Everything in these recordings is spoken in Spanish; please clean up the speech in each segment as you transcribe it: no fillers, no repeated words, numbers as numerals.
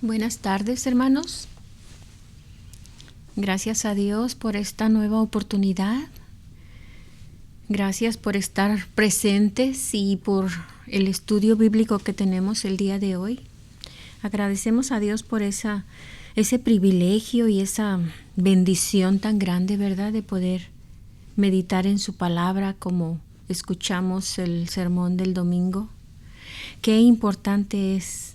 Buenas tardes, hermanos. Gracias a Dios por esta nueva oportunidad. Gracias por estar presentes y por el estudio bíblico que tenemos el día de hoy. Agradecemos a Dios por ese privilegio y esa bendición tan grande, ¿verdad?, de poder meditar en su palabra como escuchamos el sermón del domingo. Qué importante es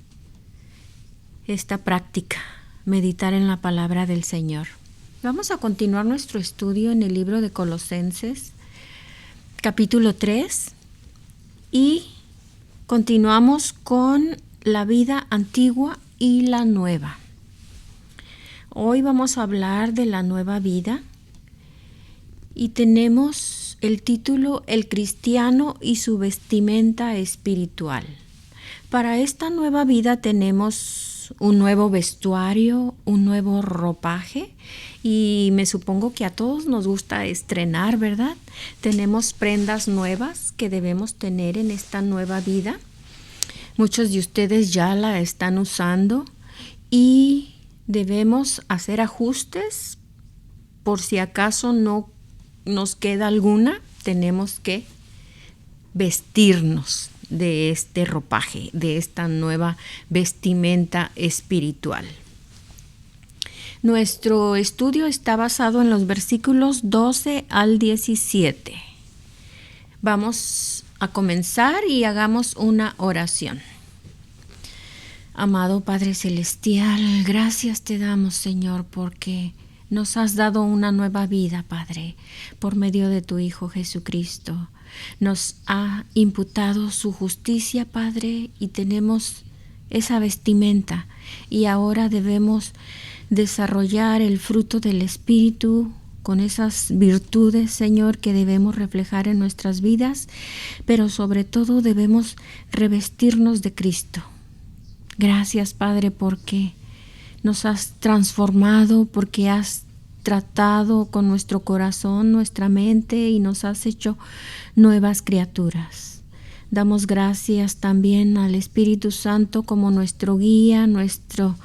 esta práctica, meditar en la palabra del Señor. Vamos a continuar nuestro estudio en el libro de Colosenses, capítulo 3, y continuamos con la vida antigua y la nueva. Hoy vamos a hablar de la nueva vida y tenemos el título El cristiano y su vestimenta espiritual. Para esta nueva vida tenemos un nuevo vestuario, un nuevo ropaje, y me supongo que a todos nos gusta estrenar, ¿verdad? Tenemos prendas nuevas que debemos tener en esta nueva vida. Muchos de ustedes ya la están usando y debemos hacer ajustes por si acaso no nos queda alguna. Tenemos que vestirnos de este ropaje, de esta nueva vestimenta espiritual. Nuestro estudio está basado en los versículos 12 al 17. Vamos a comenzar y hagamos una oración. Amado Padre Celestial, gracias te damos, Señor, porque nos has dado una nueva vida, Padre, por medio de tu Hijo Jesucristo. Nos ha imputado su justicia, Padre, y tenemos esa vestimenta. Y ahora debemos desarrollar el fruto del Espíritu con esas virtudes, Señor, que debemos reflejar en nuestras vidas, pero sobre todo debemos revestirnos de Cristo. Gracias, Padre, porque nos has transformado, porque has tratado con nuestro corazón, nuestra mente, y nos has hecho nuevas criaturas. Damos gracias también al Espíritu Santo como nuestro guía, nuestro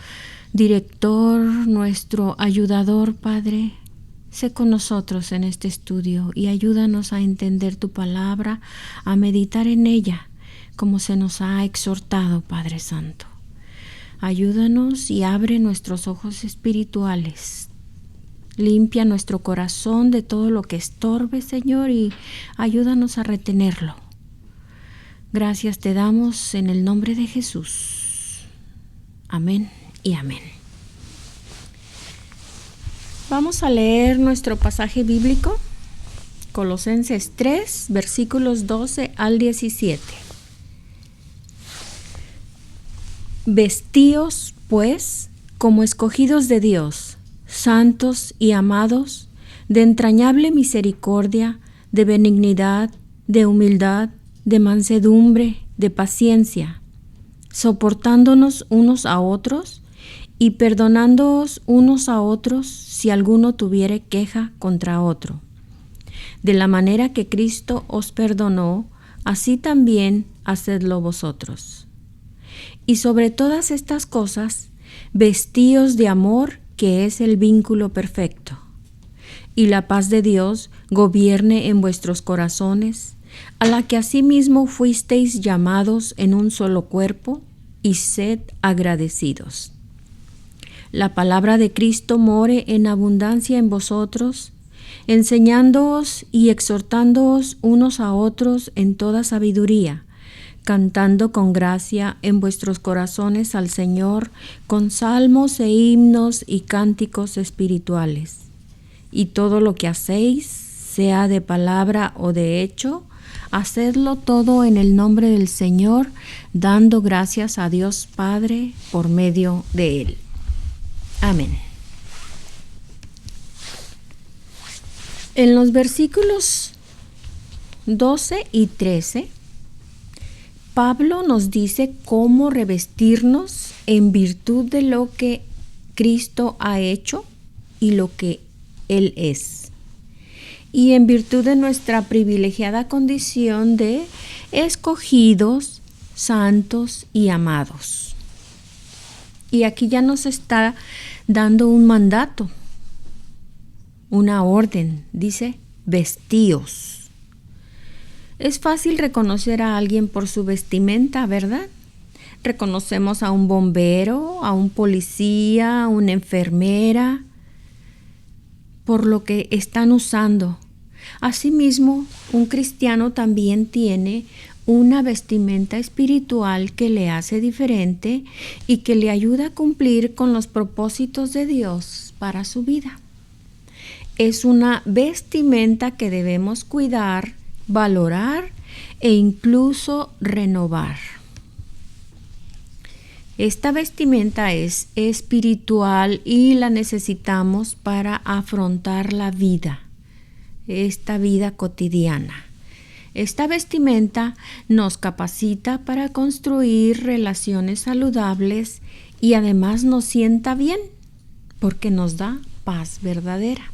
director, nuestro ayudador, Padre. Sé con nosotros en este estudio y ayúdanos a entender tu palabra, a meditar en ella como se nos ha exhortado, Padre Santo. Ayúdanos y abre nuestros ojos espirituales. Limpia nuestro corazón de todo lo que estorbe, Señor, y ayúdanos a retenerlo. Gracias te damos en el nombre de Jesús. Amén y amén. Vamos a leer nuestro pasaje bíblico, Colosenses 3, versículos 12 al 17. Vestíos, pues, como escogidos de Dios, santos y amados, de entrañable misericordia, de benignidad, de humildad, de mansedumbre, de paciencia, soportándonos unos a otros y perdonándoos unos a otros si alguno tuviere queja contra otro. De la manera que Cristo os perdonó, así también hacedlo vosotros. Y sobre todas estas cosas, vestíos de amor, que es el vínculo perfecto. Y la paz de Dios gobierne en vuestros corazones, a la que asimismo fuisteis llamados en un solo cuerpo, y sed agradecidos. La palabra de Cristo more en abundancia en vosotros, enseñándoos y exhortándoos unos a otros en toda sabiduría, cantando con gracia en vuestros corazones al Señor con salmos e himnos y cánticos espirituales. Y todo lo que hacéis, sea de palabra o de hecho, hacedlo todo en el nombre del Señor, dando gracias a Dios Padre por medio de Él. Amén. En los versículos 12 y 13, Pablo nos dice cómo revestirnos en virtud de lo que Cristo ha hecho y lo que Él es. Y en virtud de nuestra privilegiada condición de escogidos, santos y amados. Y aquí ya nos está dando un mandato, una orden. Dice, vestíos. Es fácil reconocer a alguien por su vestimenta, ¿verdad? Reconocemos a un bombero, a un policía, a una enfermera, por lo que están usando. Asimismo, un cristiano también tiene una vestimenta espiritual que le hace diferente y que le ayuda a cumplir con los propósitos de Dios para su vida. Es una vestimenta que debemos cuidar, valorar e incluso renovar. Esta vestimenta es espiritual y la necesitamos para afrontar la vida, esta vida cotidiana. Esta vestimenta nos capacita para construir relaciones saludables y además nos sienta bien porque nos da paz verdadera.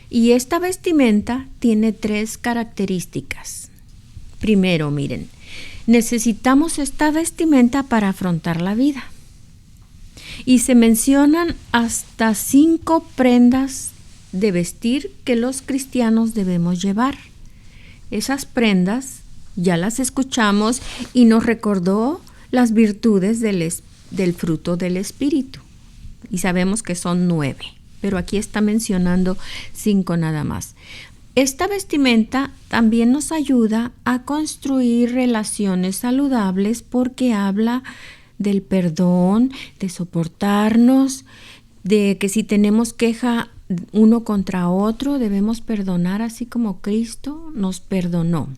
Y esta vestimenta tiene 3 características. Primero, miren, necesitamos esta vestimenta para afrontar la vida. Y se mencionan hasta 5 prendas de vestir que los cristianos debemos llevar. Esas prendas ya las escuchamos y nos recordó las virtudes del fruto del Espíritu. Y sabemos que son 9, pero aquí está mencionando 5 nada más. Esta vestimenta también nos ayuda a construir relaciones saludables porque habla del perdón, de soportarnos, de que si tenemos queja uno contra otro, debemos perdonar así como Cristo nos perdonó.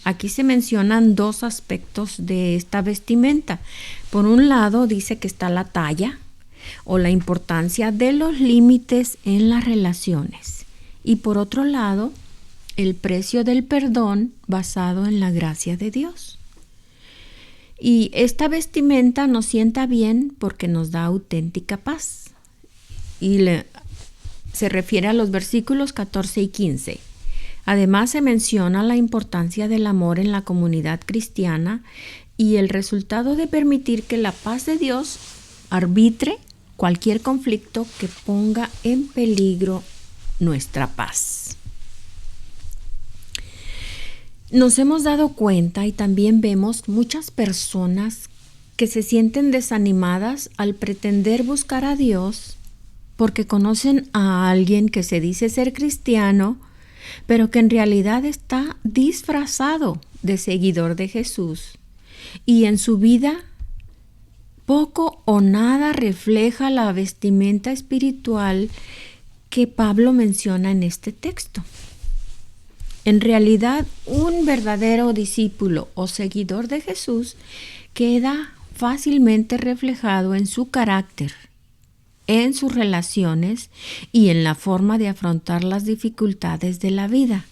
Aquí se mencionan 2 aspectos de esta vestimenta. Por un lado dice que está la talla o la importancia de los límites en las relaciones. Y por otro lado, el precio del perdón basado en la gracia de Dios. Y esta vestimenta nos sienta bien porque nos da auténtica paz. Y se refiere a los versículos 14 y 15. Además se menciona la importancia del amor en la comunidad cristiana y el resultado de permitir que la paz de Dios arbitre cualquier conflicto que ponga en peligro nuestra paz. Nos hemos dado cuenta y también vemos muchas personas que se sienten desanimadas al pretender buscar a Dios porque conocen a alguien que se dice ser cristiano, pero que en realidad está disfrazado de seguidor de Jesús. Y en su vida poco o nada refleja la vestimenta espiritual que Pablo menciona en este texto. En realidad, un verdadero discípulo o seguidor de Jesús queda fácilmente reflejado en su carácter, en sus relaciones y en la forma de afrontar las dificultades de la vida.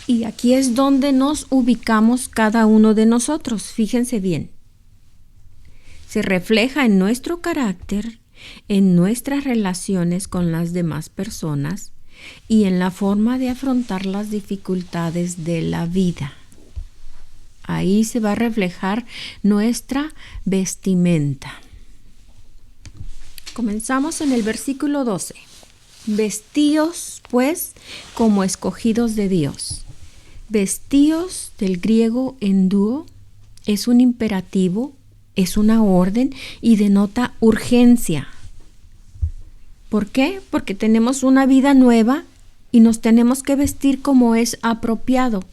Y aquí es donde nos ubicamos cada uno de nosotros. Fíjense bien. Se refleja en nuestro carácter, en nuestras relaciones con las demás personas y en la forma de afrontar las dificultades de la vida. Ahí se va a reflejar nuestra vestimenta. Comenzamos en el versículo 12. Vestíos, pues, como escogidos de Dios. Vestíos del griego endúo es un imperativo, es una orden y denota urgencia. ¿Por qué? Porque tenemos una vida nueva y nos tenemos que vestir como es apropiado.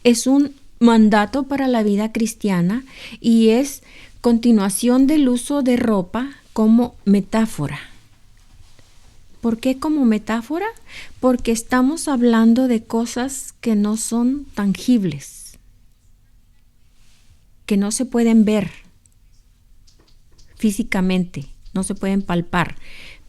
Es un mandato para la vida cristiana y es continuación del uso de ropa como metáfora. ¿Por qué como metáfora? Porque estamos hablando de cosas que no son tangibles, que no se pueden ver físicamente, no se pueden palpar,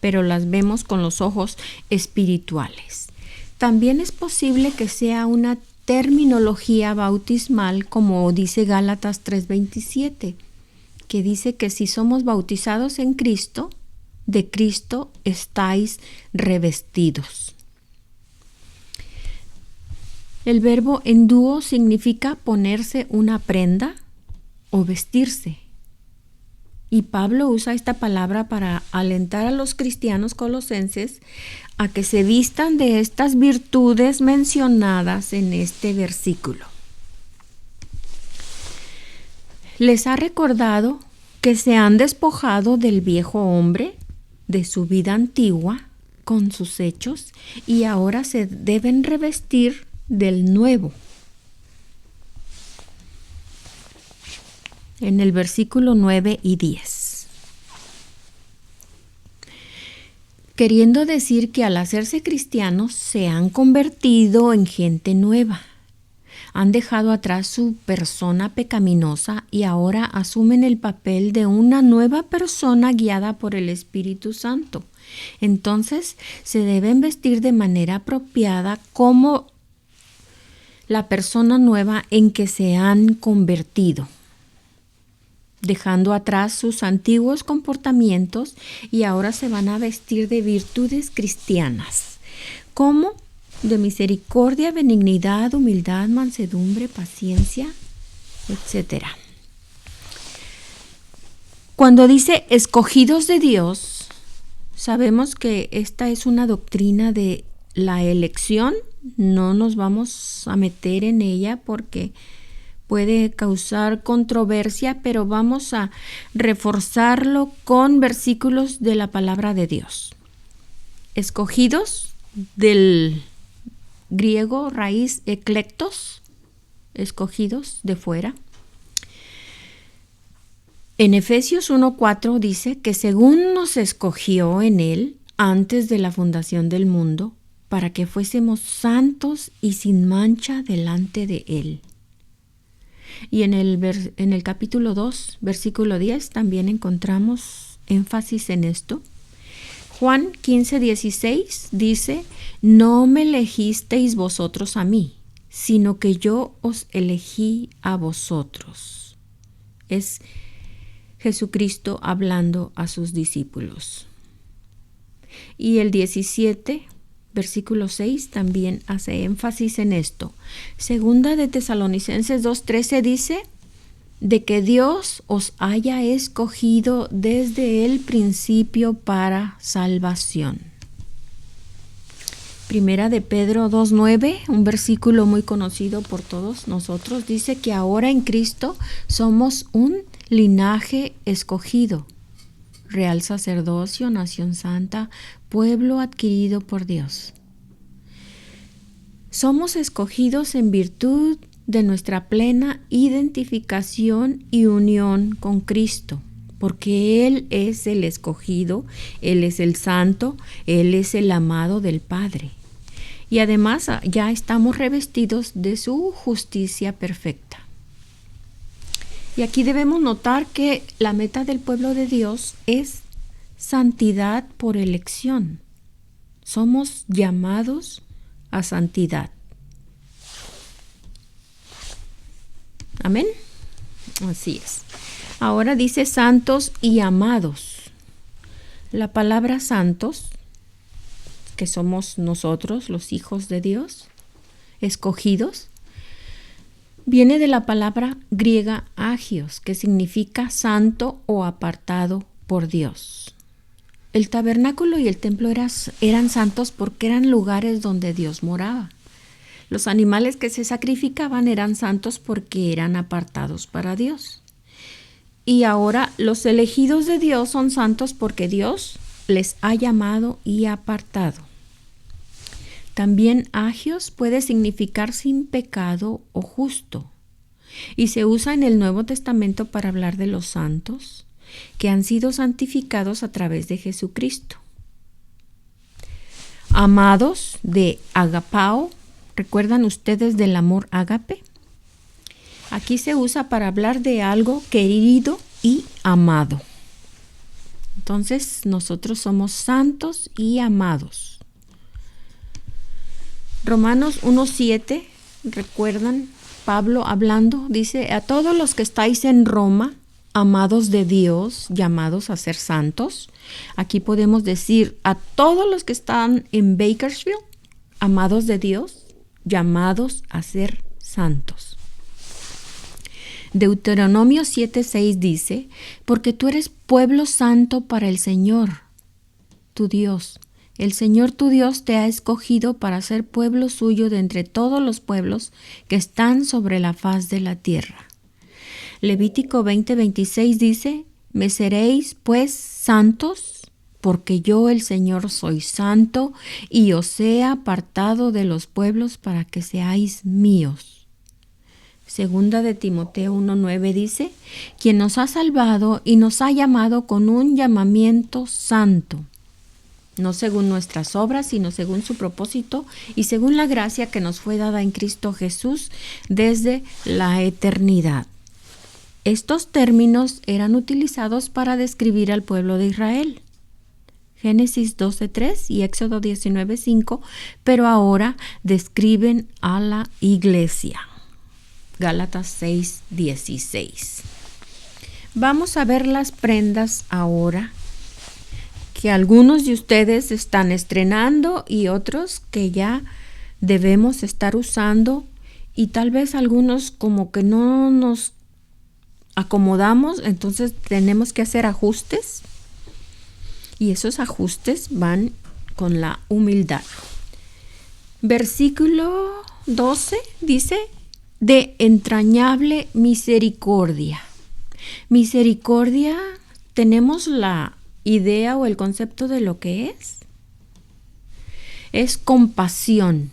pero las vemos con los ojos espirituales. También es posible que sea una terminología bautismal, como dice Gálatas 3:27, que dice que si somos bautizados en Cristo, de Cristo estáis revestidos. El verbo endúo significa ponerse una prenda o vestirse. Y Pablo usa esta palabra para alentar a los cristianos colosenses a que se vistan de estas virtudes mencionadas en este versículo. Les ha recordado que se han despojado del viejo hombre, de su vida antigua, con sus hechos, y ahora se deben revestir del nuevo. En el versículo 9 y 10. Queriendo decir que al hacerse cristianos se han convertido en gente nueva. Han dejado atrás su persona pecaminosa y ahora asumen el papel de una nueva persona guiada por el Espíritu Santo. Entonces se deben vestir de manera apropiada como la persona nueva en que se han convertido, dejando atrás sus antiguos comportamientos, y ahora se van a vestir de virtudes cristianas, como de misericordia, benignidad, humildad, mansedumbre, paciencia, etc. Cuando dice escogidos de Dios, sabemos que esta es una doctrina de la elección. No nos vamos a meter en ella porque puede causar controversia, pero vamos a reforzarlo con versículos de la palabra de Dios. Escogidos, del griego raíz eklektos, escogidos de fuera. En Efesios 1:4 dice que según nos escogió en Él antes de la fundación del mundo, para que fuésemos santos y sin mancha delante de Él. Y en el capítulo 2, versículo 10, también encontramos énfasis en esto. Juan 15:16 dice: no me elegisteis vosotros a mí, sino que yo os elegí a vosotros. Es Jesucristo hablando a sus discípulos. Y el 17, versículo 6, también hace énfasis en esto. Segunda de Tesalonicenses 2:13 dice de que Dios os haya escogido desde el principio para salvación. Primera de Pedro 2:9, un versículo muy conocido por todos nosotros, dice que ahora en Cristo somos un linaje escogido, real sacerdocio, nación santa, pueblo adquirido por Dios. Somos escogidos en virtud de nuestra plena identificación y unión con Cristo, porque Él es el escogido, Él es el santo, Él es el amado del Padre. Y además ya estamos revestidos de su justicia perfecta. Y aquí debemos notar que la meta del pueblo de Dios es santidad por elección. Somos llamados a santidad. Amén. Así es. Ahora dice santos y amados. La palabra santos, que somos nosotros, los hijos de Dios, escogidos, viene de la palabra griega agios, que significa santo o apartado por Dios. El tabernáculo y el templo eran santos porque eran lugares donde Dios moraba. Los animales que se sacrificaban eran santos porque eran apartados para Dios. Y ahora los elegidos de Dios son santos porque Dios les ha llamado y apartado. También agios puede significar sin pecado o justo. Y se usa en el Nuevo Testamento para hablar de los santos que han sido santificados a través de Jesucristo. Amados, de agapao. ¿Recuerdan ustedes del amor ágape? Aquí se usa para hablar de algo querido y amado. Entonces, nosotros somos santos y amados. Romanos 1:7, ¿recuerdan? Pablo hablando, dice: a todos los que estáis en Roma, amados de Dios, llamados a ser santos. Aquí podemos decir a todos los que están en Bakersfield, amados de Dios, llamados a ser santos. Deuteronomio 7:6 dice, porque tú eres pueblo santo para el Señor, tu Dios. El Señor tu Dios te ha escogido para ser pueblo suyo de entre todos los pueblos que están sobre la faz de la tierra. Levítico 20:26 dice, me seréis pues santos, porque yo el Señor soy santo y os he apartado de los pueblos para que seáis míos. Segunda de Timoteo 1:9 dice, quien nos ha salvado y nos ha llamado con un llamamiento santo, no según nuestras obras, sino según su propósito y según la gracia que nos fue dada en Cristo Jesús desde la eternidad. Estos términos eran utilizados para describir al pueblo de Israel. Génesis 12:3 y Éxodo 19:5, pero ahora describen a la iglesia. Gálatas 6:16. Vamos a ver las prendas ahora que algunos de ustedes están estrenando y otros que ya debemos estar usando, y tal vez algunos como que no nos acomodamos, entonces tenemos que hacer ajustes, y esos ajustes van con la humildad. Versículo 12 dice, de entrañable misericordia. Misericordia, tenemos la idea o el concepto de lo que es. Es compasión,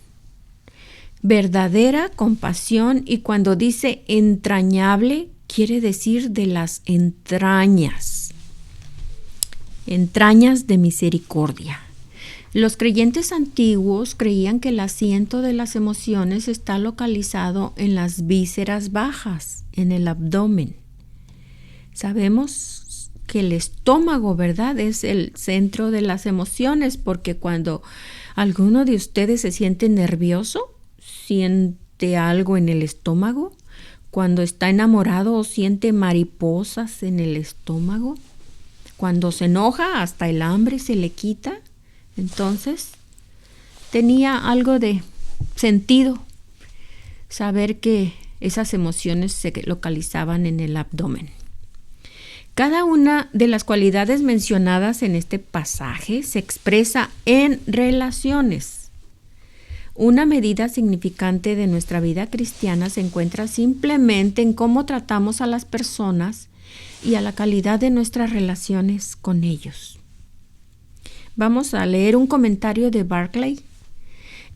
verdadera compasión, y cuando dice entrañable, quiere decir de las entrañas de misericordia. Los creyentes antiguos creían que el asiento de las emociones está localizado en las vísceras bajas, en el abdomen. Sabemos que el estómago, ¿verdad?, es el centro de las emociones, porque cuando alguno de ustedes se siente nervioso, siente algo en el estómago. Cuando está enamorado o siente mariposas en el estómago. Cuando se enoja, hasta el hambre se le quita. Entonces, tenía algo de sentido saber que esas emociones se localizaban en el abdomen. Cada una de las cualidades mencionadas en este pasaje se expresa en relaciones. Una medida significante de nuestra vida cristiana se encuentra simplemente en cómo tratamos a las personas y a la calidad de nuestras relaciones con ellos. Vamos a leer un comentario de Barclay.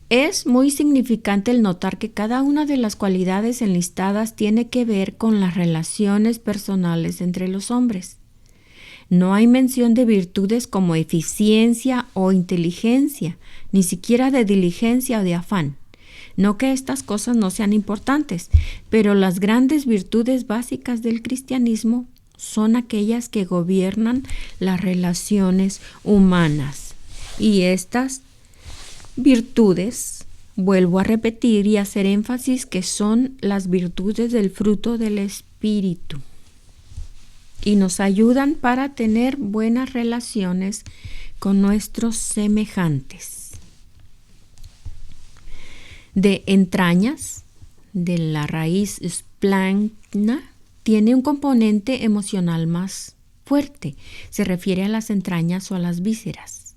Es muy significante el notar que cada una de las cualidades enlistadas tiene que ver con las relaciones personales entre los hombres. No hay mención de virtudes como eficiencia o inteligencia, ni siquiera de diligencia o de afán. No que estas cosas no sean importantes, pero las grandes virtudes básicas del cristianismo son aquellas que gobiernan las relaciones humanas. Y estas virtudes, vuelvo a repetir y hacer énfasis, que son las virtudes del fruto del Espíritu y nos ayudan para tener buenas relaciones con nuestros semejantes. De entrañas, de la raíz splagna, tiene un componente emocional más fuerte. Se refiere a las entrañas o a las vísceras.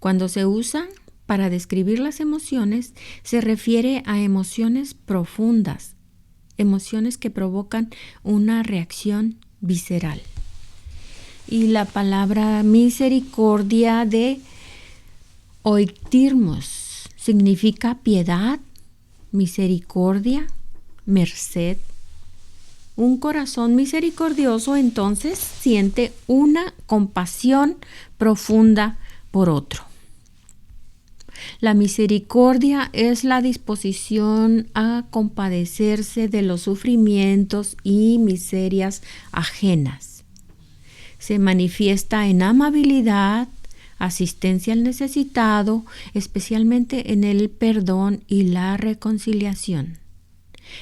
Cuando se usan para describir las emociones, se refiere a emociones profundas, emociones que provocan una reacción visceral. Y la palabra misericordia de oiktirmos significa piedad, misericordia, merced. Un corazón misericordioso entonces siente una compasión profunda por otro. La misericordia es la disposición a compadecerse de los sufrimientos y miserias ajenas. Se manifiesta en amabilidad, asistencia al necesitado, especialmente en el perdón y la reconciliación.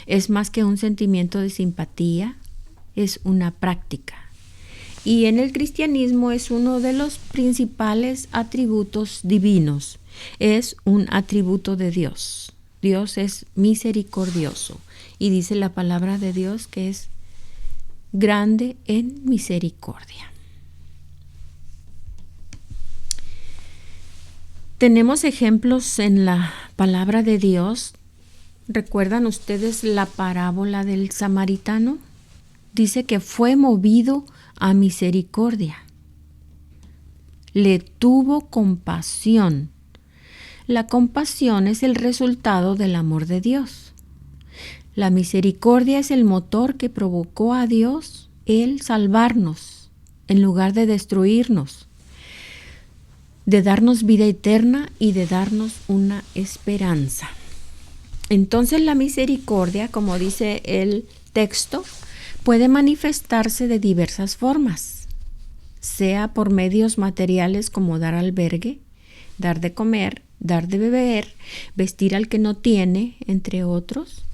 Es más que un sentimiento de simpatía, es una práctica. Y en el cristianismo es uno de los principales atributos divinos. Es un atributo de Dios. Dios es misericordioso. Y dice la palabra de Dios que es grande en misericordia. Tenemos ejemplos en la palabra de Dios. ¿Recuerdan ustedes la parábola del samaritano? Dice que fue movido a misericordia. Le tuvo compasión. La compasión es el resultado del amor de Dios. La misericordia es el motor que provocó a Dios el salvarnos en lugar de destruirnos, de darnos vida eterna y de darnos una esperanza. Entonces la misericordia, como dice el texto, puede manifestarse de diversas formas, sea por medios materiales como dar albergue, dar de comer, dar de beber, vestir al que no tiene, entre otros,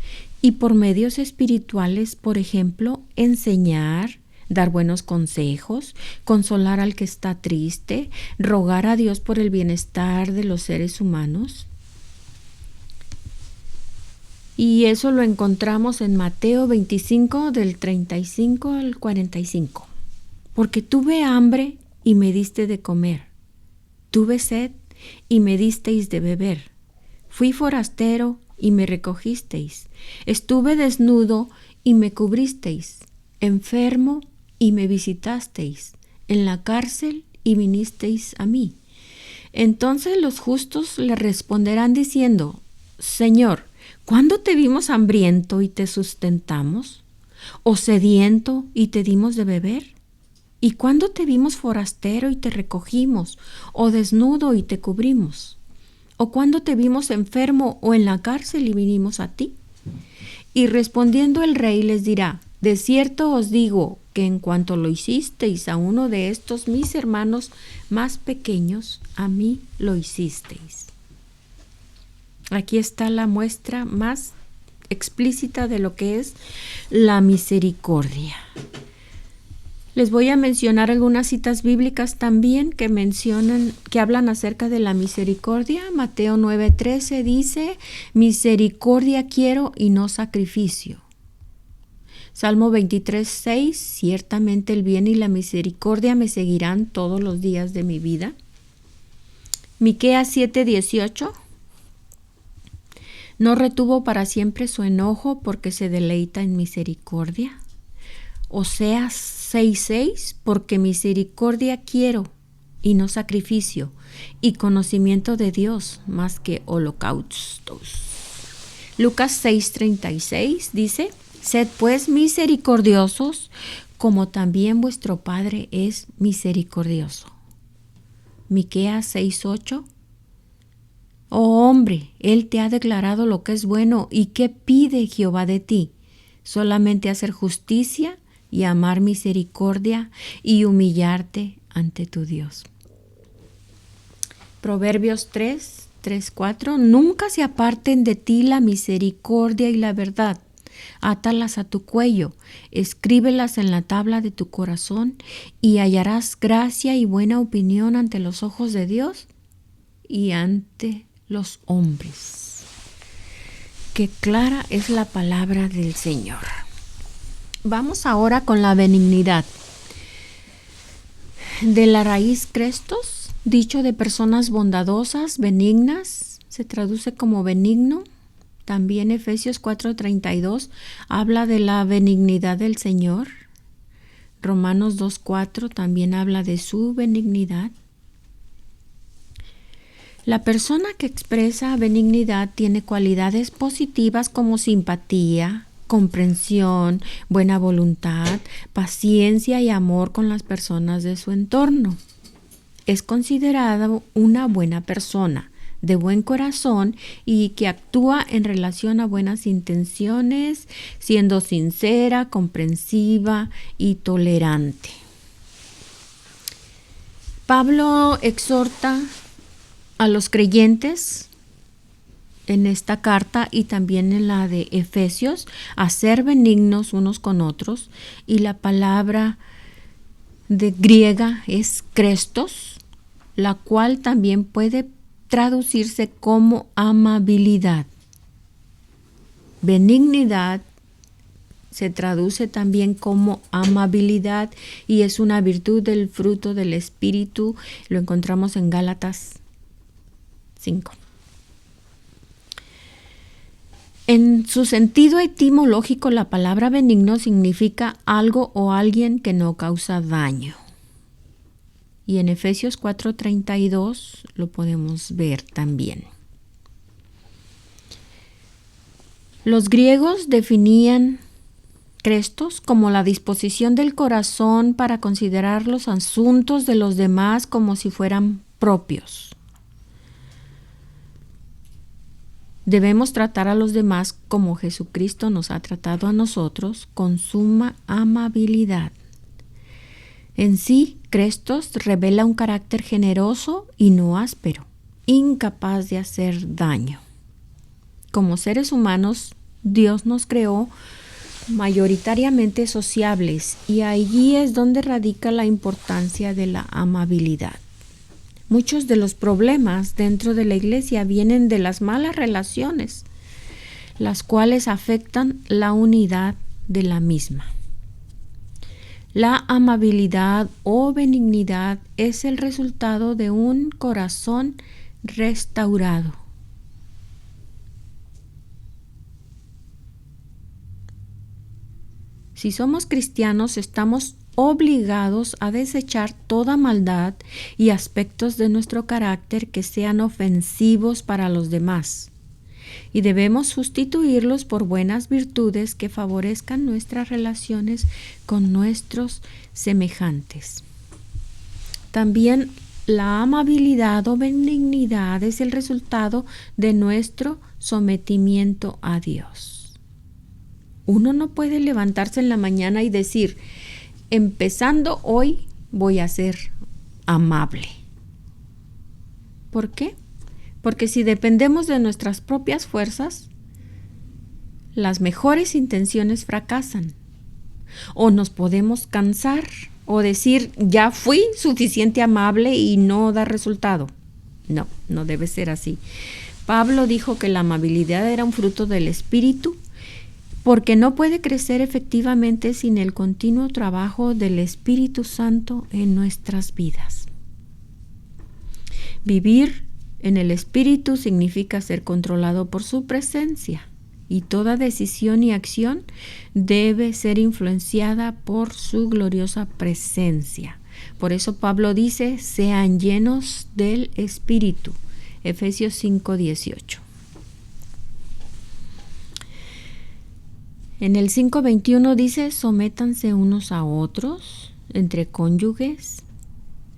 y por medios espirituales, por ejemplo, enseñar, dar buenos consejos, consolar al que está triste, rogar a Dios por el bienestar de los seres humanos. Y eso lo encontramos en Mateo 25, del 35 al 45. Porque tuve hambre y me diste de comer. Tuve sed y me disteis de beber. Fui forastero y me recogisteis. Estuve desnudo y me cubristeis. Enfermo y me visitasteis. En la cárcel y vinisteis a mí. Entonces los justos le responderán diciendo: Señor, ¿cuándo te vimos hambriento y te sustentamos? ¿O sediento y te dimos de beber? ¿Y cuándo te vimos forastero y te recogimos? ¿O desnudo y te cubrimos? ¿O cuándo te vimos enfermo o en la cárcel y vinimos a ti? Y respondiendo el rey les dirá: de cierto os digo que en cuanto lo hicisteis a uno de estos mis hermanos más pequeños, a mí lo hicisteis. Aquí está la muestra más explícita de lo que es la misericordia. Les voy a mencionar algunas citas bíblicas también que hablan acerca de la misericordia. Mateo 9:13 dice: misericordia quiero y no sacrificio. Salmo 23:6: ciertamente el bien y la misericordia me seguirán todos los días de mi vida. Miqueas 7:18: no retuvo para siempre su enojo porque se deleita en misericordia. Oseas 6:6: porque misericordia quiero y no sacrificio, y conocimiento de Dios más que holocaustos. Lucas 6:36 dice: sed pues misericordiosos, como también vuestro Padre es misericordioso. Miqueas 6:8: oh hombre, Él te ha declarado lo que es bueno, ¿y qué pide Jehová de ti? Solamente hacer justicia y amar misericordia y humillarte ante tu Dios. Proverbios 3:4: nunca se aparten de ti la misericordia y la verdad. Átalas a tu cuello, escríbelas en la tabla de tu corazón, y hallarás gracia y buena opinión ante los ojos de Dios y ante los hombres. Qué clara es la palabra del Señor. Vamos ahora con la benignidad. De la raíz crestos, dicho de personas bondadosas, benignas, se traduce como benigno. También Efesios 4:32 habla de la benignidad del Señor. Romanos 2:4 también habla de su benignidad. La persona que expresa benignidad tiene cualidades positivas como simpatía, comprensión, buena voluntad, paciencia y amor con las personas de su entorno. Es considerada una buena persona, de buen corazón y que actúa en relación a buenas intenciones, siendo sincera, comprensiva y tolerante. Pablo exhorta a los creyentes en esta carta y también en la de Efesios a ser benignos unos con otros, y la palabra de griega es Krestos, la cual también puede traducirse como amabilidad. Benignidad se traduce también como amabilidad y es una virtud del fruto del Espíritu. Lo encontramos en Gálatas 5. En su sentido etimológico, la palabra benigno significa algo o alguien que no causa daño. Y en Efesios 4:32 lo podemos ver también. Los griegos definían Crestos como la disposición del corazón para considerar los asuntos de los demás como si fueran propios. Debemos tratar a los demás como Jesucristo nos ha tratado a nosotros, con suma amabilidad. En sí, Crestos revela un carácter generoso y no áspero, incapaz de hacer daño. Como seres humanos, Dios nos creó mayoritariamente sociables y allí es donde radica la importancia de la amabilidad. Muchos de los problemas dentro de la iglesia vienen de las malas relaciones, las cuales afectan la unidad de la misma. La amabilidad o benignidad es el resultado de un corazón restaurado. Si somos cristianos, estamos obligados a desechar toda maldad y aspectos de nuestro carácter que sean ofensivos para los demás, y debemos sustituirlos por buenas virtudes que favorezcan nuestras relaciones con nuestros semejantes. También la amabilidad o benignidad es el resultado de nuestro sometimiento a Dios. Uno no puede levantarse en la mañana y decir, empezando hoy voy a ser amable. ¿Por qué? Porque si dependemos de nuestras propias fuerzas, las mejores intenciones fracasan. O nos podemos cansar o decir, ya fui suficiente amable y no da resultado. No, no debe ser así. Pablo dijo que la amabilidad era un fruto del Espíritu, porque no puede crecer efectivamente sin el continuo trabajo del Espíritu Santo en nuestras vidas. Vivir en el Espíritu significa ser controlado por su presencia, y toda decisión y acción debe ser influenciada por su gloriosa presencia. Por eso Pablo dice, sean llenos del Espíritu. Efesios 5:18. En el 5:21 dice, sométanse unos a otros, entre cónyuges,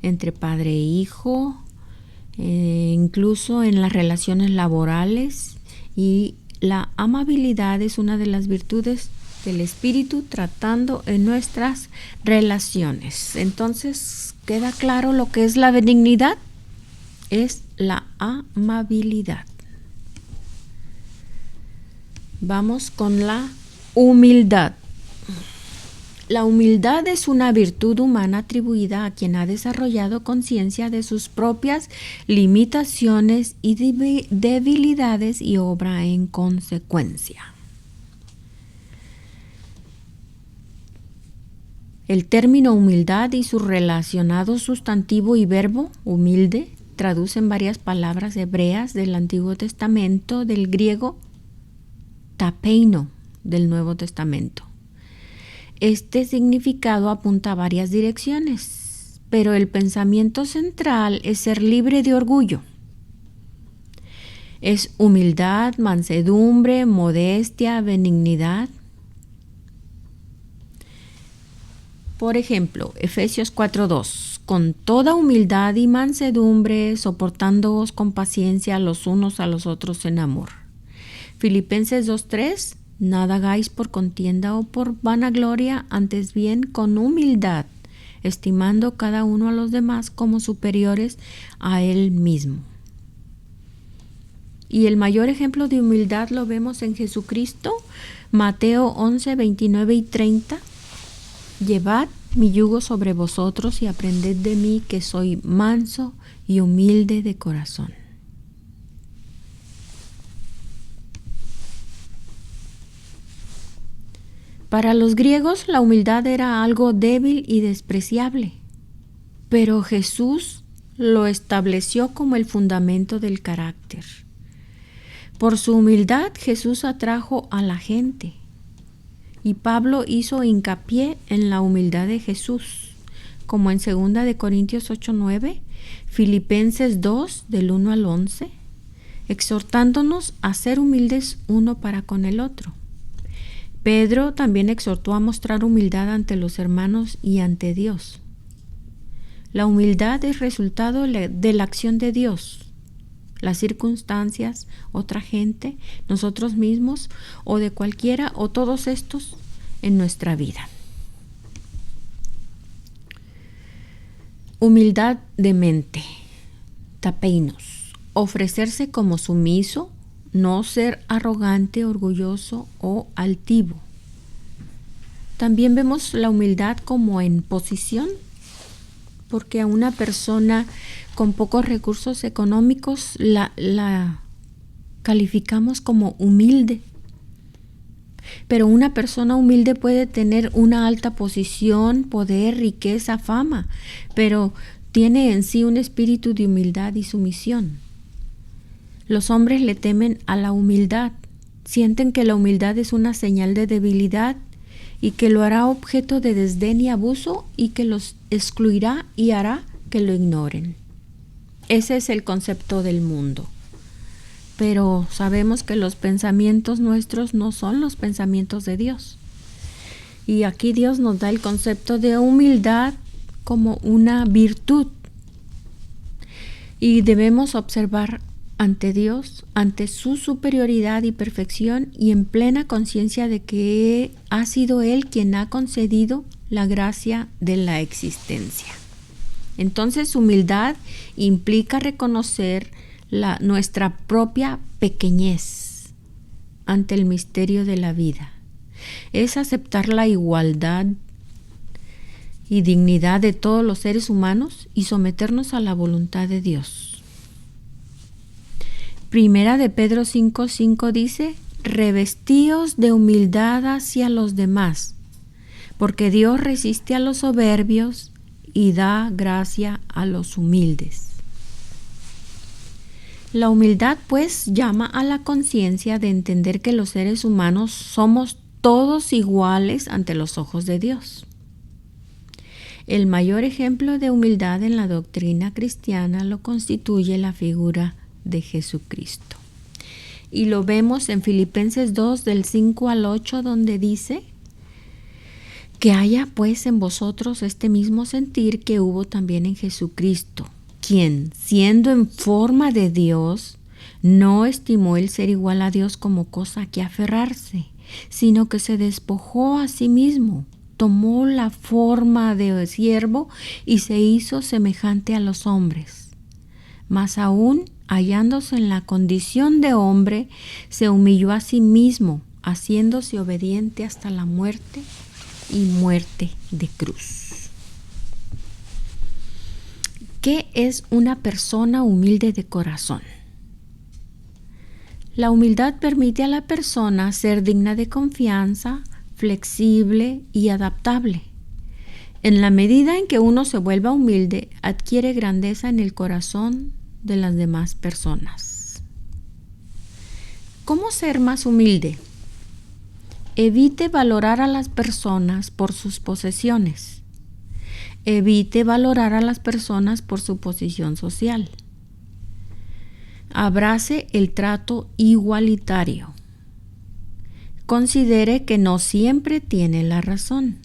entre padre e hijo, incluso en las relaciones laborales, y la amabilidad es una de las virtudes del Espíritu tratando en nuestras relaciones. Entonces, ¿queda claro lo que es la benignidad? Es la amabilidad. Vamos con la humildad. La humildad es una virtud humana atribuida a quien ha desarrollado conciencia de sus propias limitaciones y debilidades y obra en consecuencia. El término humildad y su relacionado sustantivo y verbo humilde traducen varias palabras hebreas del Antiguo Testamento del griego tapeino del Nuevo Testamento. Este significado apunta a varias direcciones, pero el pensamiento central es ser libre de orgullo. Es humildad, mansedumbre, modestia, benignidad. Por ejemplo, Efesios 4:2, con toda humildad y mansedumbre, soportándoos con paciencia los unos a los otros en amor. Filipenses 2:3, nada hagáis por contienda o por vanagloria, antes bien con humildad, estimando cada uno a los demás como superiores a él mismo. Y el mayor ejemplo de humildad lo vemos en Jesucristo, Mateo 11:29 y 30. Llevad mi yugo sobre vosotros y aprended de mí, que soy manso y humilde de corazón. Para los griegos la humildad era algo débil y despreciable, pero Jesús lo estableció como el fundamento del carácter. Por su humildad Jesús atrajo a la gente y Pablo hizo hincapié en la humildad de Jesús, como en 2 de Corintios 8:9, Filipenses 2 del 1 al 11, exhortándonos a ser humildes uno para con el otro. Pedro también exhortó a mostrar humildad ante los hermanos y ante Dios. La humildad es resultado de la acción de Dios. Las circunstancias, otra gente, nosotros mismos o de cualquiera o todos estos en nuestra vida. Humildad de mente, tapeinos, ofrecerse como sumiso, no ser arrogante, orgulloso o altivo. También vemos la humildad como en posición, porque a una persona con pocos recursos económicos la calificamos como humilde. Pero una persona humilde puede tener una alta posición, poder, riqueza, fama, pero tiene en sí un espíritu de humildad y sumisión. Los hombres le temen a la humildad, sienten que la humildad es una señal de debilidad y que lo hará objeto de desdén y abuso y que los excluirá y hará que lo ignoren. Ese es el concepto del mundo. Pero sabemos que los pensamientos nuestros no son los pensamientos de Dios. Y aquí Dios nos da el concepto de humildad como una virtud. Y debemos observar ante Dios, ante su superioridad y perfección y en plena conciencia de que ha sido Él quien ha concedido la gracia de la existencia. Entonces, humildad implica reconocer nuestra propia pequeñez ante el misterio de la vida. Es aceptar la igualdad y dignidad de todos los seres humanos y someternos a la voluntad de Dios. Primera de Pedro 5:5 dice: revestíos de humildad hacia los demás, porque Dios resiste a los soberbios y da gracia a los humildes. La humildad, pues, llama a la conciencia de entender que los seres humanos somos todos iguales ante los ojos de Dios. El mayor ejemplo de humildad en la doctrina cristiana lo constituye la figura de Jesucristo. Y lo vemos en Filipenses 2 del 5 al 8, donde dice: que haya pues en vosotros este mismo sentir que hubo también en Jesucristo, quien, siendo en forma de Dios, no estimó el ser igual a Dios como cosa que aferrarse, sino que se despojó a sí mismo, tomó la forma de siervo y se hizo semejante a los hombres. Mas aún hallándose en la condición de hombre, se humilló a sí mismo, haciéndose obediente hasta la muerte y muerte de cruz. ¿Qué es una persona humilde de corazón? La humildad permite a la persona ser digna de confianza, flexible y adaptable. En la medida en que uno se vuelva humilde, adquiere grandeza en el corazón de las demás personas. ¿Cómo ser más humilde? Evite valorar a las personas por sus posesiones. Evite valorar a las personas por su posición social. Abrace el trato igualitario. Considere que no siempre tiene la razón.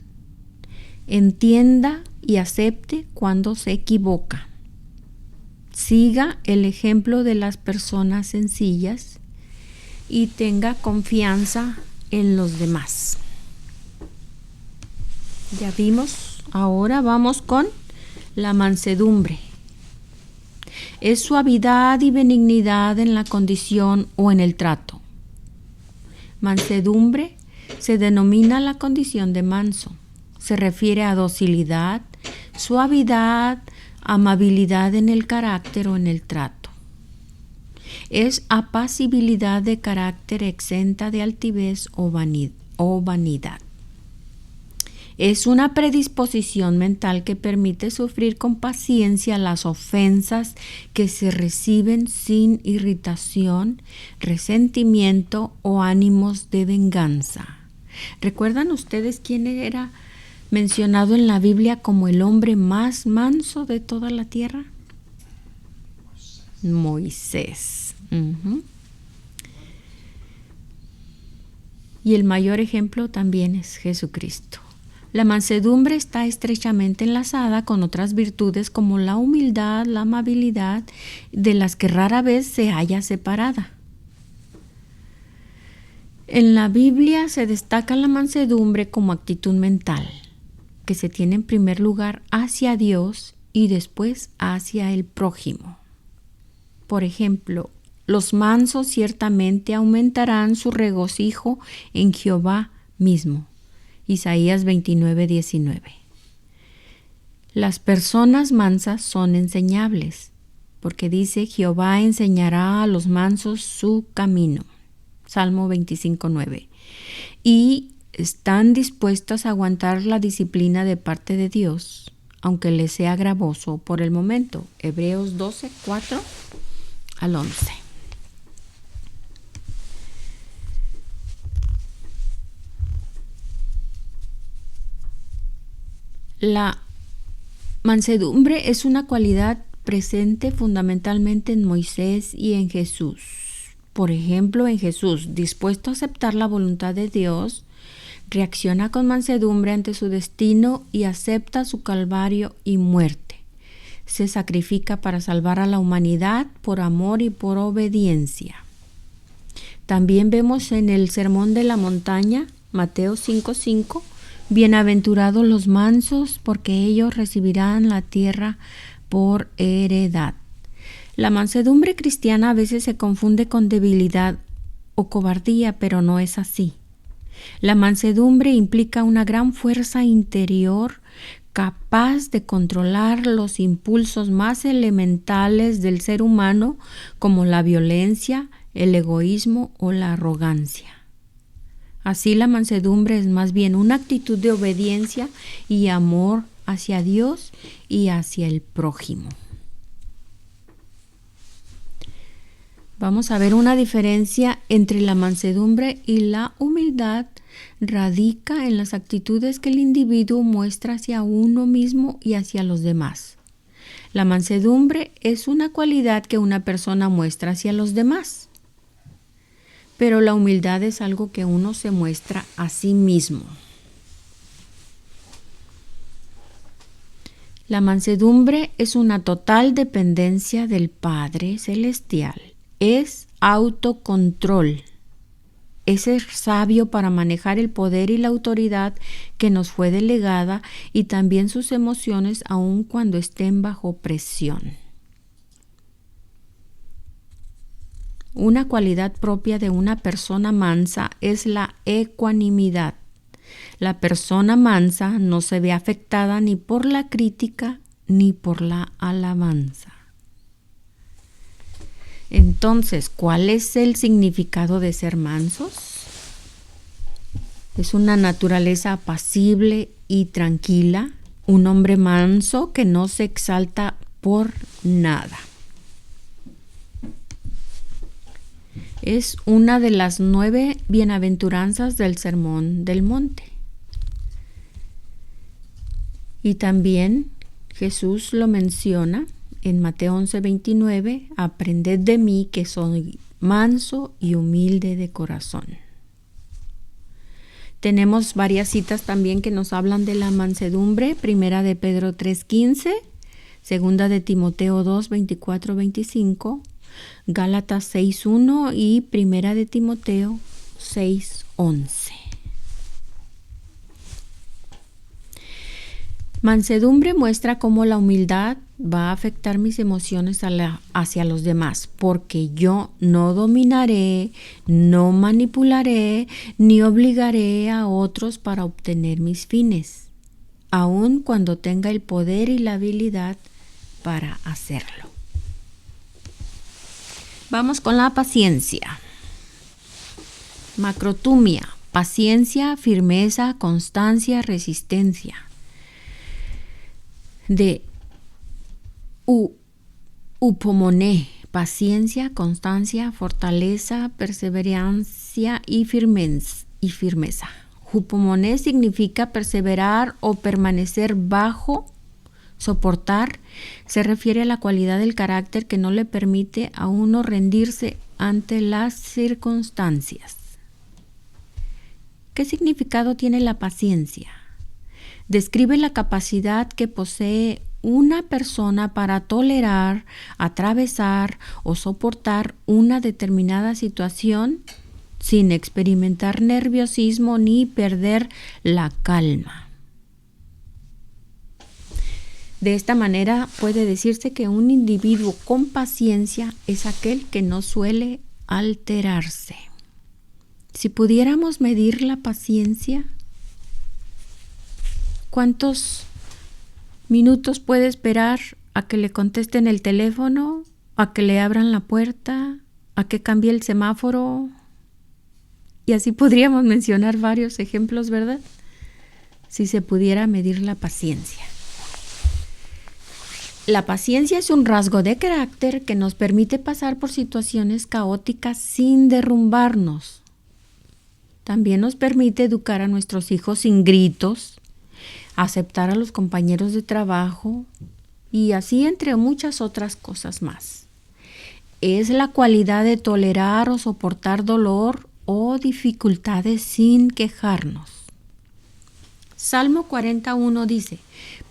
Entienda y acepte cuando se equivoca. Siga el ejemplo de las personas sencillas y tenga confianza en los demás. Ya vimos, ahora vamos con la mansedumbre. Es suavidad y benignidad en la condición o en el trato. Mansedumbre se denomina la condición de manso. Se refiere a docilidad, suavidad, amabilidad en el carácter o en el trato. Es apacibilidad de carácter exenta de altivez o vanidad. Es una predisposición mental que permite sufrir con paciencia las ofensas que se reciben sin irritación, resentimiento o ánimos de venganza. ¿Recuerdan ustedes quién era mencionado en la Biblia como el hombre más manso de toda la tierra? Moisés. Y el mayor ejemplo también es Jesucristo. La mansedumbre está estrechamente enlazada con otras virtudes como la humildad, la amabilidad, de las que rara vez se halla separada. En la Biblia se destaca la mansedumbre como actitud mental, que se tiene en primer lugar hacia Dios y después hacia el prójimo. Por ejemplo, los mansos ciertamente aumentarán su regocijo en Jehová mismo. Isaías 29:19. Las personas mansas son enseñables, porque dice Jehová enseñará a los mansos su camino. Salmo 25:9. Y están dispuestas a aguantar la disciplina de parte de Dios, aunque les sea gravoso por el momento. Hebreos 12:4 al 11. La mansedumbre es una cualidad presente fundamentalmente en Moisés y en Jesús. Por ejemplo, en Jesús, dispuesto a aceptar la voluntad de Dios, reacciona con mansedumbre ante su destino y acepta su calvario y muerte. Se sacrifica para salvar a la humanidad por amor y por obediencia. También vemos en el Sermón de la Montaña, Mateo 5:5, bienaventurados los mansos, porque ellos recibirán la tierra por heredad. La mansedumbre cristiana a veces se confunde con debilidad o cobardía, pero no es así. La mansedumbre implica una gran fuerza interior capaz de controlar los impulsos más elementales del ser humano, como la violencia, el egoísmo o la arrogancia. Así, la mansedumbre es más bien una actitud de obediencia y amor hacia Dios y hacia el prójimo. Vamos a ver una diferencia entre la mansedumbre y la humildad. Radica en las actitudes que el individuo muestra hacia uno mismo y hacia los demás. La mansedumbre es una cualidad que una persona muestra hacia los demás, pero la humildad es algo que uno se muestra a sí mismo. La mansedumbre es una total dependencia del Padre Celestial. Es autocontrol. Es ser sabio para manejar el poder y la autoridad que nos fue delegada y también sus emociones aun cuando estén bajo presión. Una cualidad propia de una persona mansa es la ecuanimidad. La persona mansa no se ve afectada ni por la crítica ni por la alabanza. Entonces, ¿cuál es el significado de ser mansos? Es una naturaleza apacible y tranquila, un hombre manso que no se exalta por nada. Es una de las 9 bienaventuranzas del Sermón del Monte. Y también Jesús lo menciona en Mateo 11:29, aprended de mí que soy manso y humilde de corazón. Tenemos varias citas también que nos hablan de la mansedumbre. Primera de Pedro 3:15, segunda de Timoteo 2:24-25, Gálatas 6:1 y primera de Timoteo 6:11. Mansedumbre muestra cómo la humildad va a afectar mis emociones hacia los demás, porque yo no dominaré, no manipularé, ni obligaré a otros para obtener mis fines, aun cuando tenga el poder y la habilidad para hacerlo. Vamos con la paciencia. Macrotumia, paciencia, firmeza, constancia, resistencia. De upomone, paciencia, constancia, fortaleza, perseverancia y firmeza. Upomone significa perseverar o permanecer bajo, soportar. Se refiere a la cualidad del carácter que no le permite a uno rendirse ante las circunstancias. ¿Qué significado tiene la paciencia? Describe la capacidad que posee una persona para tolerar, atravesar o soportar una determinada situación sin experimentar nerviosismo ni perder la calma. De esta manera puede decirse que un individuo con paciencia es aquel que no suele alterarse. Si pudiéramos medir la paciencia, ¿cuántos minutos puede esperar a que le contesten el teléfono, a que le abran la puerta, a que cambie el semáforo? Y así podríamos mencionar varios ejemplos, ¿verdad? Si se pudiera medir la paciencia. La paciencia es un rasgo de carácter que nos permite pasar por situaciones caóticas sin derrumbarnos. También nos permite educar a nuestros hijos sin gritos, aceptar a los compañeros de trabajo y así entre muchas otras cosas más. Es la cualidad de tolerar o soportar dolor o dificultades sin quejarnos. Salmo 41 dice: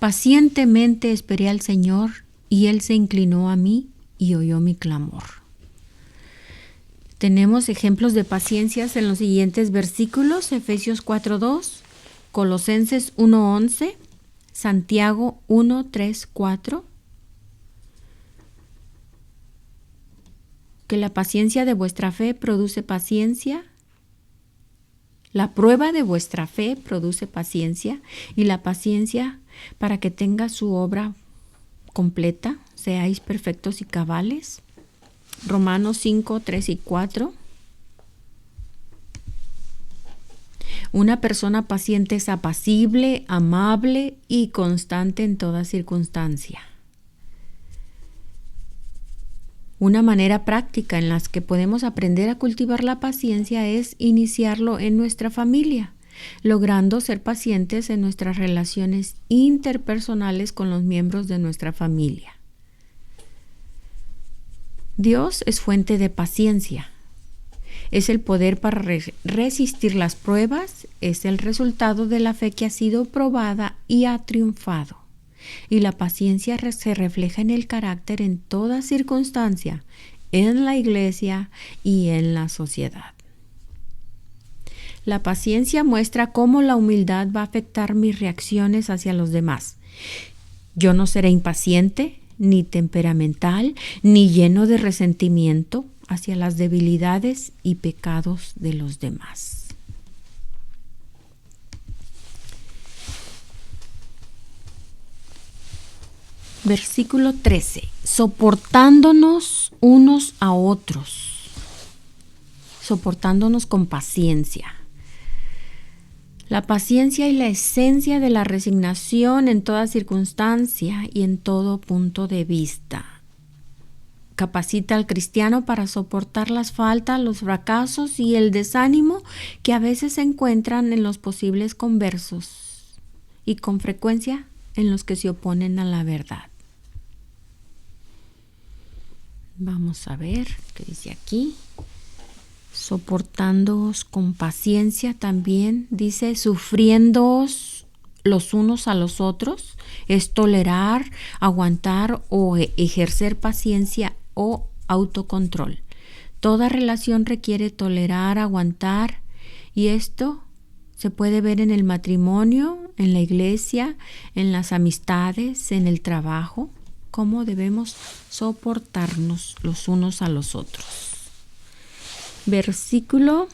pacientemente esperé al Señor y Él se inclinó a mí y oyó mi clamor. Tenemos ejemplos de paciencias en los siguientes versículos: Efesios 4:2, Colosenses 1:11, Santiago 1:3-4. Que la paciencia de vuestra fe produce paciencia. La prueba de vuestra fe produce paciencia, y la paciencia para que tenga su obra completa, seáis perfectos y cabales. Romanos 5:3-4. Una persona paciente es apacible, amable y constante en toda circunstancia. Una manera práctica en la que podemos aprender a cultivar la paciencia es iniciarlo en nuestra familia, logrando ser pacientes en nuestras relaciones interpersonales con los miembros de nuestra familia. Dios es fuente de paciencia. Es el poder para resistir las pruebas, es el resultado de la fe que ha sido probada y ha triunfado. Y la paciencia se refleja en el carácter en toda circunstancia, en la iglesia y en la sociedad. La paciencia muestra cómo la humildad va a afectar mis reacciones hacia los demás. Yo no seré impaciente, ni temperamental, ni lleno de resentimiento hacia las debilidades y pecados de los demás. Versículo 13. Soportándonos unos a otros. Soportándonos con paciencia. La paciencia y la esencia de la resignación en toda circunstancia y en todo punto de vista. Capacita al cristiano para soportar las faltas, los fracasos y el desánimo que a veces se encuentran en los posibles conversos y con frecuencia en los que se oponen a la verdad. Vamos a ver qué dice aquí. Soportándoos con paciencia también, dice, sufriéndoos los unos a los otros, es tolerar, aguantar o ejercer paciencia o autocontrol. Toda relación requiere tolerar, aguantar, y esto se puede ver en el matrimonio, en la iglesia, en las amistades, en el trabajo, cómo debemos soportarnos los unos a los otros. Versículo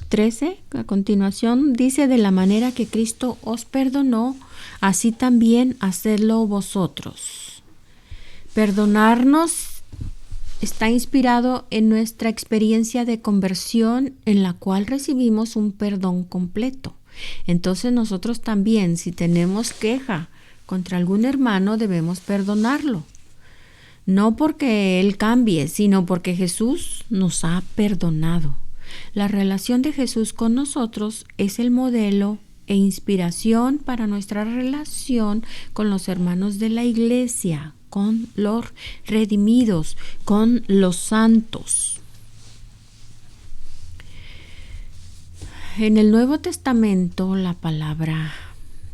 13, a continuación, dice: de la manera que Cristo os perdonó, así también hacedlo vosotros. Perdonarnos está inspirado en nuestra experiencia de conversión en la cual recibimos un perdón completo. Entonces nosotros también, si tenemos queja contra algún hermano, debemos perdonarlo. No porque Él cambie, sino porque Jesús nos ha perdonado. La relación de Jesús con nosotros es el modelo e inspiración para nuestra relación con los hermanos de la iglesia, con los redimidos, con los santos. En el Nuevo Testamento, la palabra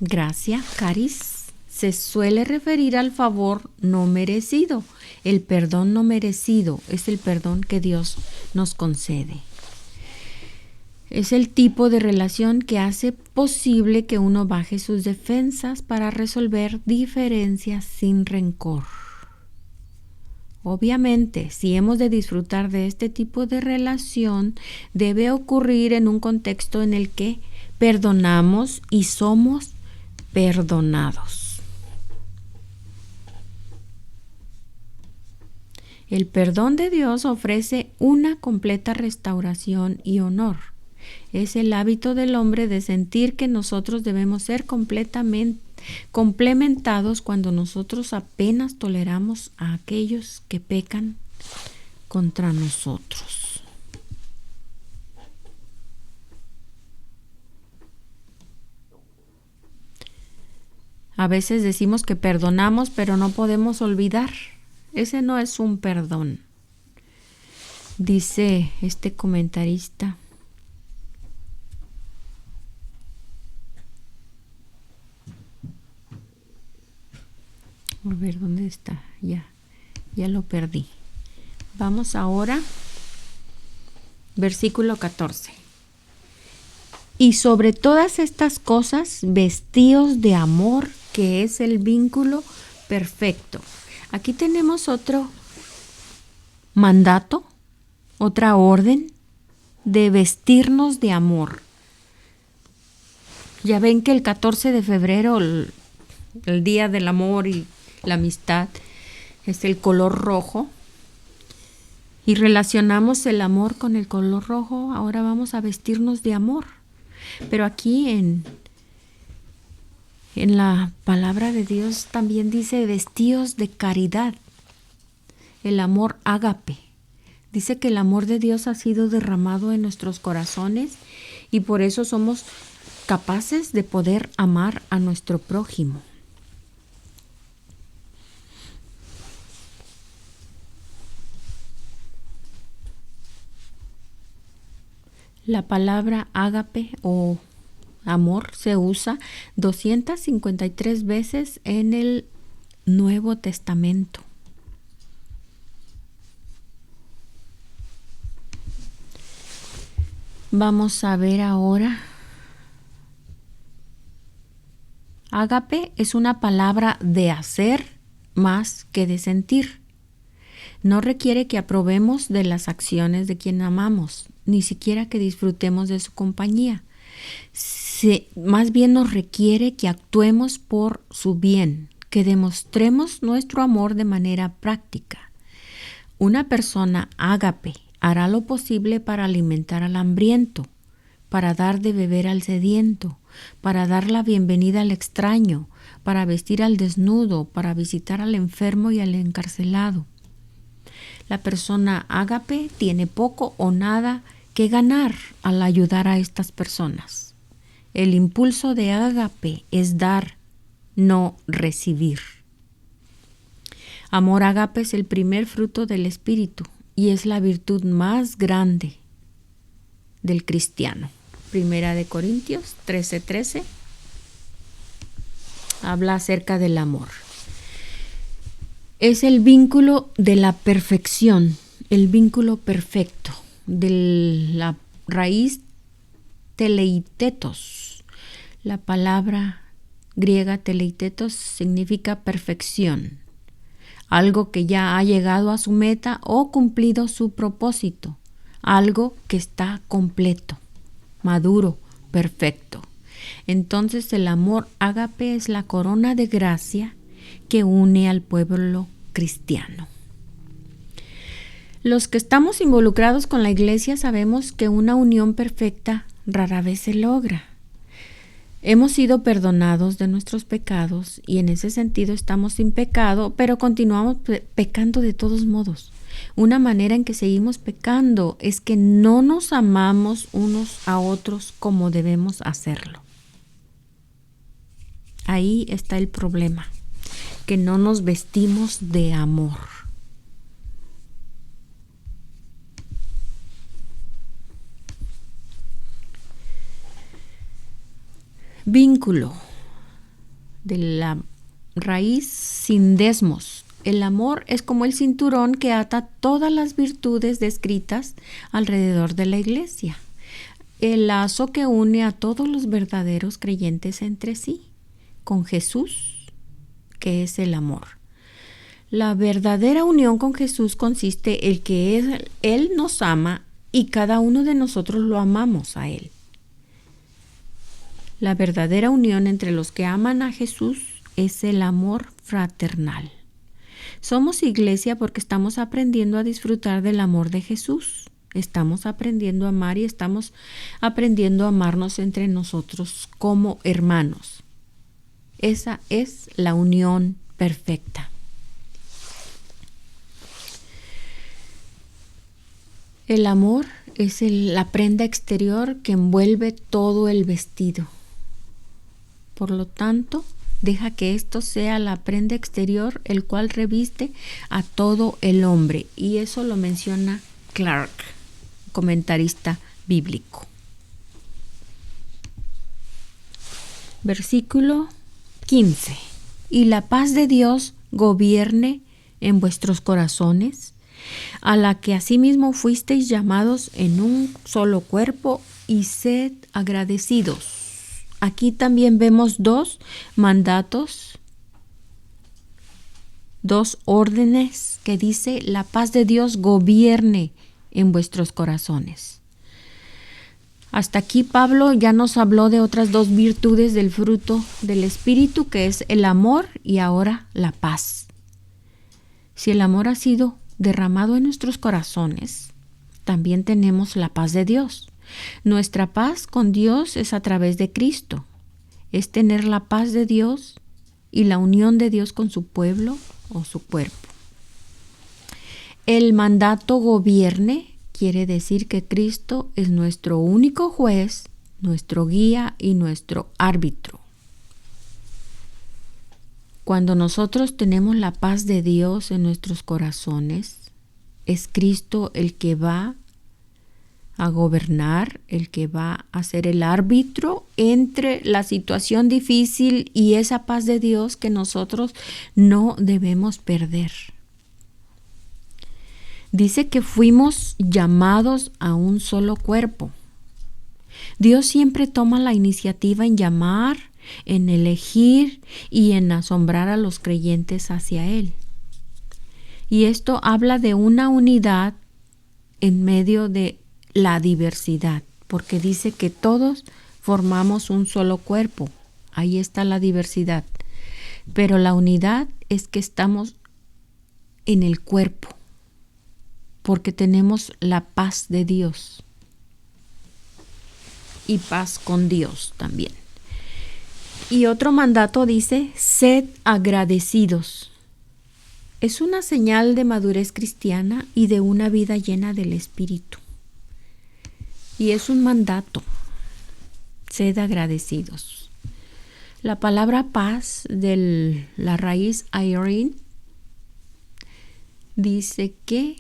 gracia, caris, se suele referir al favor no merecido. El perdón no merecido es el perdón que Dios nos concede. Es el tipo de relación que hace posible que uno baje sus defensas para resolver diferencias sin rencor. Obviamente, si hemos de disfrutar de este tipo de relación, debe ocurrir en un contexto en el que perdonamos y somos perdonados. El perdón de Dios ofrece una completa restauración y honor. Es el hábito del hombre de sentir que nosotros debemos ser completamente complementados cuando nosotros apenas toleramos a aquellos que pecan contra nosotros. A veces decimos que perdonamos, pero no podemos olvidar. Ese no es un perdón. Dice este comentarista: a ver, ¿dónde está? Ya lo perdí. Vamos ahora, versículo 14. Y sobre todas estas cosas, vestíos de amor, que es el vínculo perfecto. Aquí tenemos otro mandato, otra orden de vestirnos de amor. Ya ven que el 14 de febrero, el Día del Amor y la Amistad, es el color rojo. Y relacionamos el amor con el color rojo. Ahora vamos a vestirnos de amor. Pero aquí en la palabra de Dios también dice vestíos de caridad. El amor ágape. Dice que el amor de Dios ha sido derramado en nuestros corazones y por eso somos capaces de poder amar a nuestro prójimo. La palabra ágape o amor se usa 253 veces en el Nuevo Testamento. Vamos a ver ahora. Ágape es una palabra de hacer más que de sentir. No requiere que aprobemos de las acciones de quien amamos, ni siquiera que disfrutemos de su compañía. Más bien nos requiere que actuemos por su bien, que demostremos nuestro amor de manera práctica. Una persona ágape hará lo posible para alimentar al hambriento, para dar de beber al sediento, para dar la bienvenida al extraño, para vestir al desnudo, para visitar al enfermo y al encarcelado. La persona ágape tiene poco o nada que ganar al ayudar a estas personas. El impulso de ágape es dar, no recibir. Amor ágape es el primer fruto del Espíritu y es la virtud más grande del cristiano. Primera de Corintios 13:13 habla acerca del amor. Es el vínculo de la perfección, el vínculo perfecto, de la raíz teleitetos. La palabra griega teleitetos significa perfección, algo que ya ha llegado a su meta o cumplido su propósito, algo que está completo, maduro, perfecto. Entonces el amor ágape es la corona de gracia que une al pueblo cristiano. Los que estamos involucrados con la iglesia sabemos que una unión perfecta rara vez se logra. Hemos sido perdonados de nuestros pecados y en ese sentido estamos sin pecado, pero continuamos pecando de todos modos. Una manera en que seguimos pecando es que no nos amamos unos a otros como debemos hacerlo. Ahí está el problema, que no nos vestimos de amor. Vínculo de la raíz sindesmos. El amor es como el cinturón que ata todas las virtudes descritas alrededor de la iglesia. El lazo que une a todos los verdaderos creyentes entre sí, con Jesús, que es el amor. La verdadera unión con Jesús consiste en que Él nos ama y cada uno de nosotros lo amamos a Él. La verdadera unión entre los que aman a Jesús es el amor fraternal. Somos iglesia porque estamos aprendiendo a disfrutar del amor de Jesús. Estamos aprendiendo a amar y estamos aprendiendo a amarnos entre nosotros como hermanos. Esa es la unión perfecta. El amor es la prenda exterior que envuelve todo el vestido. Por lo tanto, deja que esto sea la prenda exterior, el cual reviste a todo el hombre. Y eso lo menciona Clark, comentarista bíblico. Versículo 15. Y la paz de Dios gobierne en vuestros corazones, a la que asimismo fuisteis llamados en un solo cuerpo, y sed agradecidos. Aquí también vemos dos mandatos, dos órdenes que dice: la paz de Dios gobierne en vuestros corazones. Hasta aquí Pablo ya nos habló de otras dos virtudes del fruto del Espíritu, que es el amor y ahora la paz. Si el amor ha sido derramado en nuestros corazones, también tenemos la paz de Dios. Nuestra paz con Dios es a través de Cristo. Es tener la paz de Dios y la unión de Dios con su pueblo o su cuerpo. El mandato gobierne quiere decir que Cristo es nuestro único juez, nuestro guía y nuestro árbitro. Cuando nosotros tenemos la paz de Dios en nuestros corazones, es Cristo el que va a gobernar, el que va a ser el árbitro entre la situación difícil y esa paz de Dios que nosotros no debemos perder. Dice que fuimos llamados a un solo cuerpo. Dios siempre toma la iniciativa en llamar, en elegir y en asombrar a los creyentes hacia Él. Y esto habla de una unidad en medio de la diversidad, porque dice que todos formamos un solo cuerpo. Ahí está la diversidad. Pero la unidad es que estamos en el cuerpo, porque tenemos la paz de Dios y paz con Dios también. Y otro mandato dice: sed agradecidos. Es una señal de madurez cristiana y de una vida llena del Espíritu. Y es un mandato: sed agradecidos. La palabra paz de la raíz airin dice que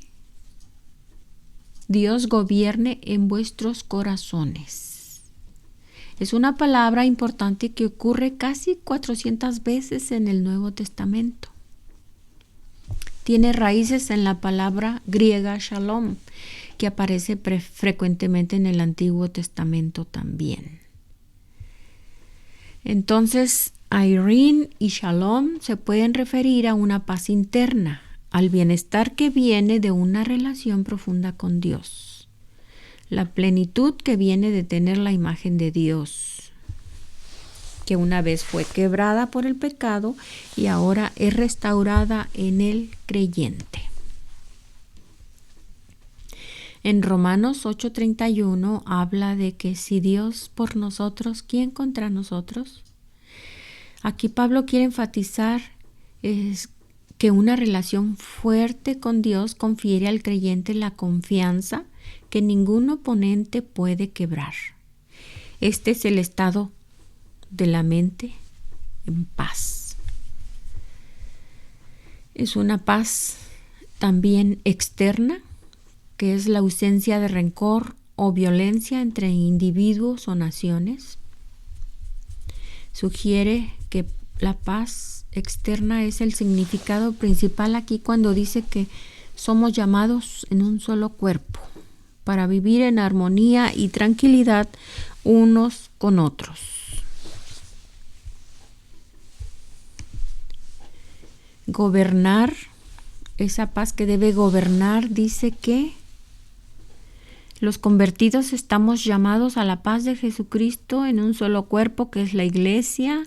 Dios gobierne en vuestros corazones. Es una palabra importante que ocurre casi 400 veces en el Nuevo Testamento. Tiene raíces en la palabra griega shalom, que aparece frecuentemente en el Antiguo Testamento también. Entonces, Irene y Shalom se pueden referir a una paz interna, al bienestar que viene de una relación profunda con Dios, la plenitud que viene de tener la imagen de Dios, que una vez fue quebrada por el pecado y ahora es restaurada en el creyente. En Romanos 8:31 habla de que si Dios por nosotros, ¿quién contra nosotros? Aquí Pablo quiere enfatizar que una relación fuerte con Dios confiere al creyente la confianza que ningún oponente puede quebrar. Este es el estado de la mente en paz. Es una paz también externa, que es la ausencia de rencor o violencia entre individuos o naciones. Sugiere que la paz externa es el significado principal aquí cuando dice que somos llamados en un solo cuerpo para vivir en armonía y tranquilidad unos con otros. Gobernar, esa paz que debe gobernar, dice que los convertidos estamos llamados a la paz de Jesucristo en un solo cuerpo que es la iglesia,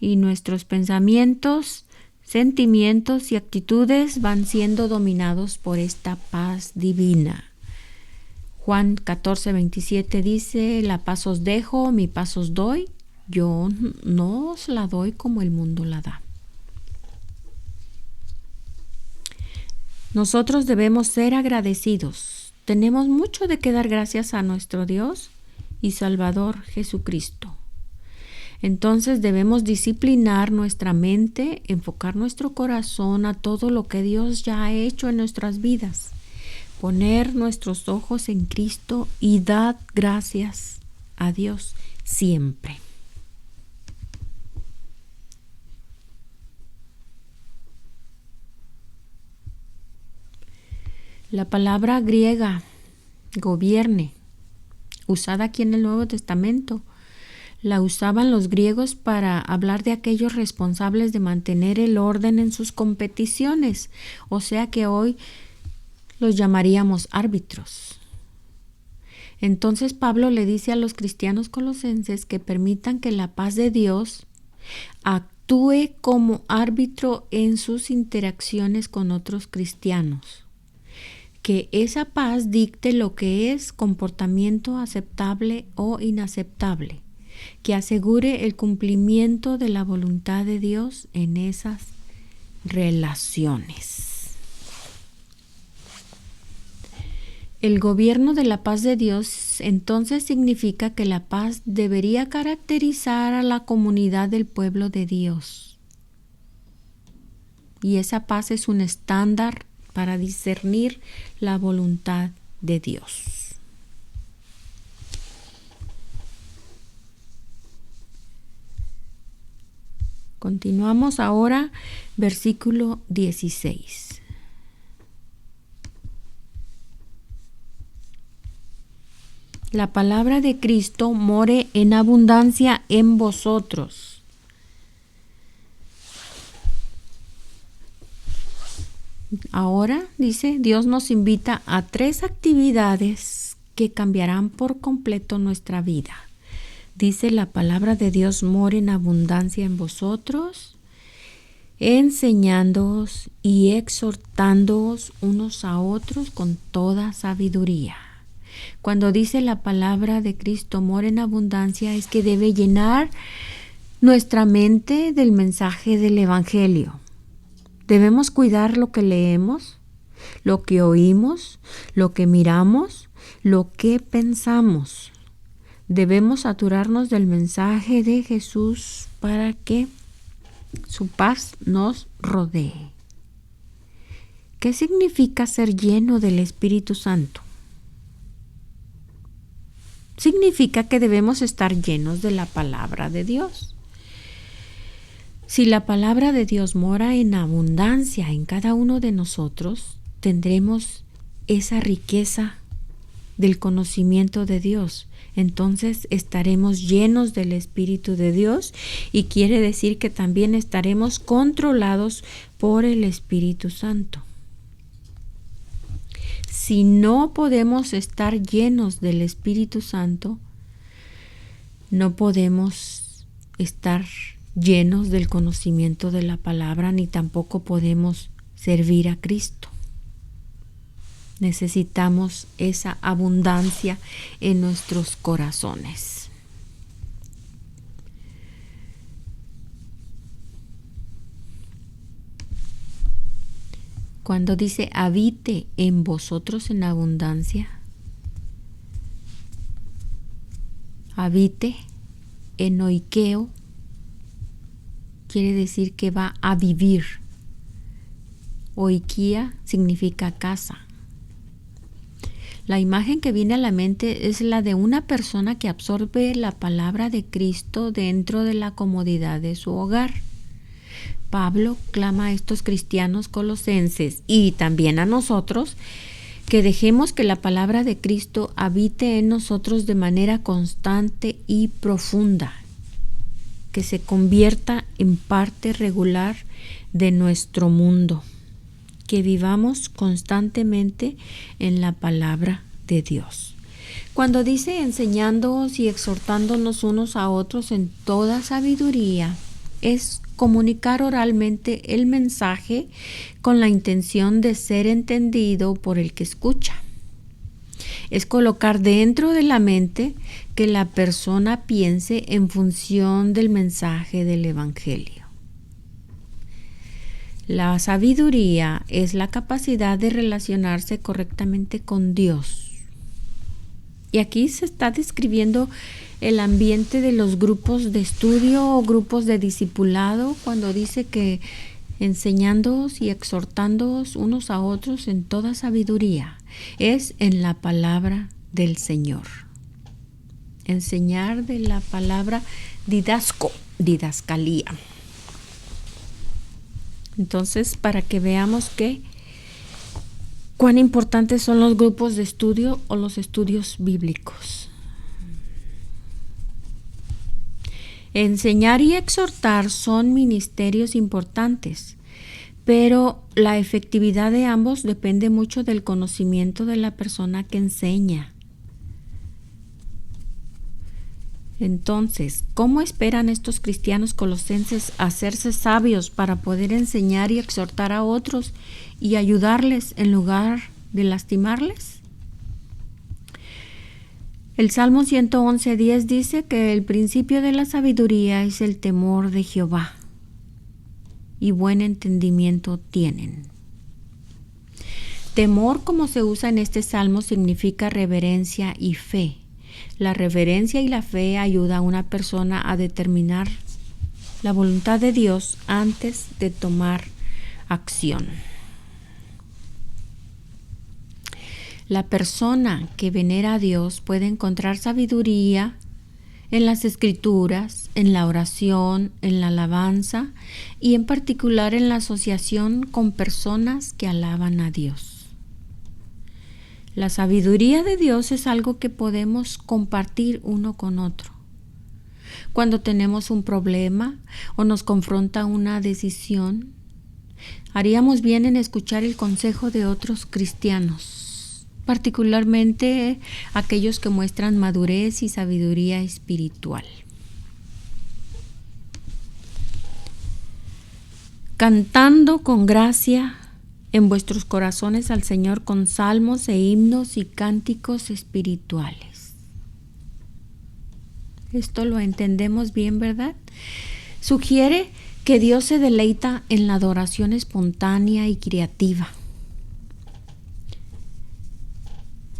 y nuestros pensamientos, sentimientos y actitudes van siendo dominados por esta paz divina. Juan 14:27 dice: la paz os dejo, mi paz os doy, yo no os la doy como el mundo la da. Nosotros debemos ser agradecidos. Tenemos mucho de qué dar gracias a nuestro Dios y Salvador Jesucristo. Entonces debemos disciplinar nuestra mente, enfocar nuestro corazón a todo lo que Dios ya ha hecho en nuestras vidas, poner nuestros ojos en Cristo y dar gracias a Dios siempre. La palabra griega gobierne, usada aquí en el Nuevo Testamento, la usaban los griegos para hablar de aquellos responsables de mantener el orden en sus competiciones, o sea que hoy los llamaríamos árbitros. Entonces Pablo le dice a los cristianos colosenses que permitan que la paz de Dios actúe como árbitro en sus interacciones con otros cristianos. Que esa paz dicte lo que es comportamiento aceptable o inaceptable, que asegure el cumplimiento de la voluntad de Dios en esas relaciones. El gobierno de la paz de Dios entonces significa que la paz debería caracterizar a la comunidad del pueblo de Dios. Y esa paz es un estándar para discernir la voluntad de Dios. Continuamos ahora, versículo 16. La palabra de Cristo more en abundancia en vosotros. Ahora, dice, Dios nos invita a 3 actividades que cambiarán por completo nuestra vida. Dice la palabra de Dios more en abundancia en vosotros, enseñándoos y exhortándoos unos a otros con toda sabiduría. Cuando dice la palabra de Cristo more en abundancia, es que debe llenar nuestra mente del mensaje del Evangelio. Debemos cuidar lo que leemos, lo que oímos, lo que miramos, lo que pensamos. Debemos saturarnos del mensaje de Jesús para que su paz nos rodee. ¿Qué significa ser lleno del Espíritu Santo? Significa que debemos estar llenos de la palabra de Dios. Si la palabra de Dios mora en abundancia en cada uno de nosotros, tendremos esa riqueza del conocimiento de Dios. Entonces estaremos llenos del Espíritu de Dios y quiere decir que también estaremos controlados por el Espíritu Santo. Si no podemos estar llenos del Espíritu Santo, no podemos estar llenos del conocimiento de la palabra, ni tampoco podemos servir a Cristo. Necesitamos esa abundancia en nuestros corazones. Cuando dice habite en vosotros en abundancia, habite en oikeo, quiere decir que va a vivir. Oikia significa casa. La imagen que viene a la mente es la de una persona que absorbe la palabra de Cristo dentro de la comodidad de su hogar. Pablo clama a estos cristianos colosenses y también a nosotros que dejemos que la palabra de Cristo habite en nosotros de manera constante y profunda, que se convierta en parte regular de nuestro mundo, que vivamos constantemente en la palabra de Dios. Cuando dice enseñándoos y exhortándonos unos a otros en toda sabiduría, es comunicar oralmente el mensaje con la intención de ser entendido por el que escucha. Es colocar dentro de la mente que la persona piense en función del mensaje del Evangelio. La sabiduría es la capacidad de relacionarse correctamente con Dios. Y aquí se está describiendo el ambiente de los grupos de estudio o grupos de discipulado cuando dice que enseñándoos y exhortándoos unos a otros en toda sabiduría. Es en la palabra del Señor. Enseñar de la palabra didascalía. Entonces, para que veamos cuán importantes son los grupos de estudio o los estudios bíblicos. Enseñar y exhortar son ministerios importantes, pero la efectividad de ambos depende mucho del conocimiento de la persona que enseña. Entonces, ¿cómo esperan estos cristianos colosenses hacerse sabios para poder enseñar y exhortar a otros y ayudarles en lugar de lastimarles? El Salmo 111:10 dice que el principio de la sabiduría es el temor de Jehová, y buen entendimiento tienen. Temor, como se usa en este salmo, significa reverencia y fe. La reverencia y la fe ayuda a una persona a determinar la voluntad de Dios antes de tomar acción. La persona que venera a Dios puede encontrar sabiduría en las escrituras, en la oración, en la alabanza y en particular en la asociación con personas que alaban a Dios. La sabiduría de Dios es algo que podemos compartir uno con otro. Cuando tenemos un problema o nos confronta una decisión, haríamos bien en escuchar el consejo de otros cristianos, particularmente aquellos que muestran madurez y sabiduría espiritual. Cantando con gracia en vuestros corazones al Señor con salmos e himnos y cánticos espirituales. Esto lo entendemos bien, ¿verdad? Sugiere que Dios se deleita en la adoración espontánea y creativa.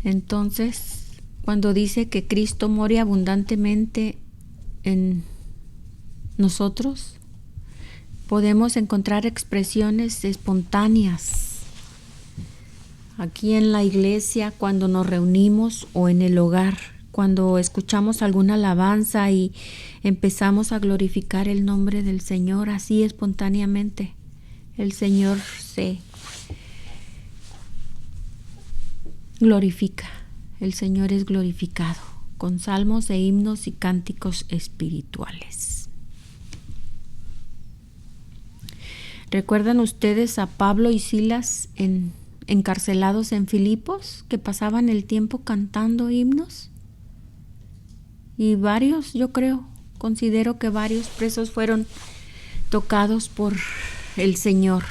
Entonces, cuando dice que Cristo more abundantemente en nosotros, podemos encontrar expresiones espontáneas aquí en la iglesia, cuando nos reunimos o en el hogar, cuando escuchamos alguna alabanza y empezamos a glorificar el nombre del Señor así espontáneamente. El Señor se glorifica, el Señor es glorificado con salmos e himnos y cánticos espirituales. ¿Recuerdan ustedes a Pablo y Silas encarcelados en Filipos, que pasaban el tiempo cantando himnos? Y varios, considero que varios presos fueron tocados por el Señor.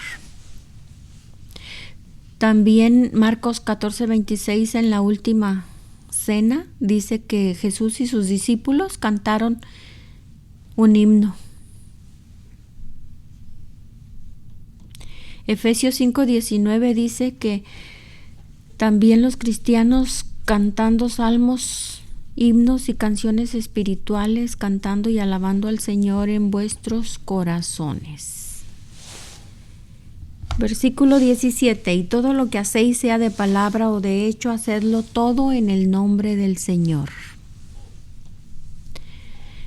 También Marcos 14:26, en la última cena, dice que Jesús y sus discípulos cantaron un himno. Efesios 5:19 dice que también los cristianos cantando salmos, himnos y canciones espirituales, cantando y alabando al Señor en vuestros corazones. Versículo 17, y todo lo que hacéis, sea de palabra o de hecho, hacedlo todo en el nombre del Señor.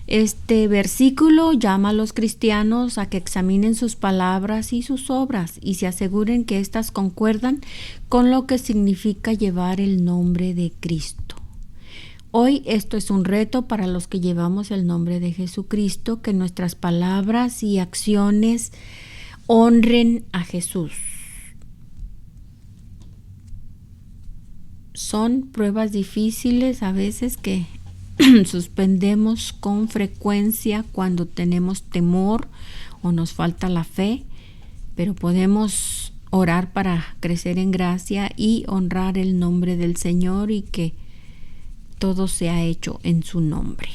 Este versículo llama a los cristianos a que examinen sus palabras y sus obras y se aseguren que éstas concuerdan con lo que significa llevar el nombre de Cristo. Hoy esto es un reto para los que llevamos el nombre de Jesucristo, que nuestras palabras y acciones honren a Jesús. Son pruebas difíciles a veces que suspendemos con frecuencia cuando tenemos temor o nos falta la fe, pero podemos orar para crecer en gracia y honrar el nombre del Señor y que todo sea hecho en su nombre.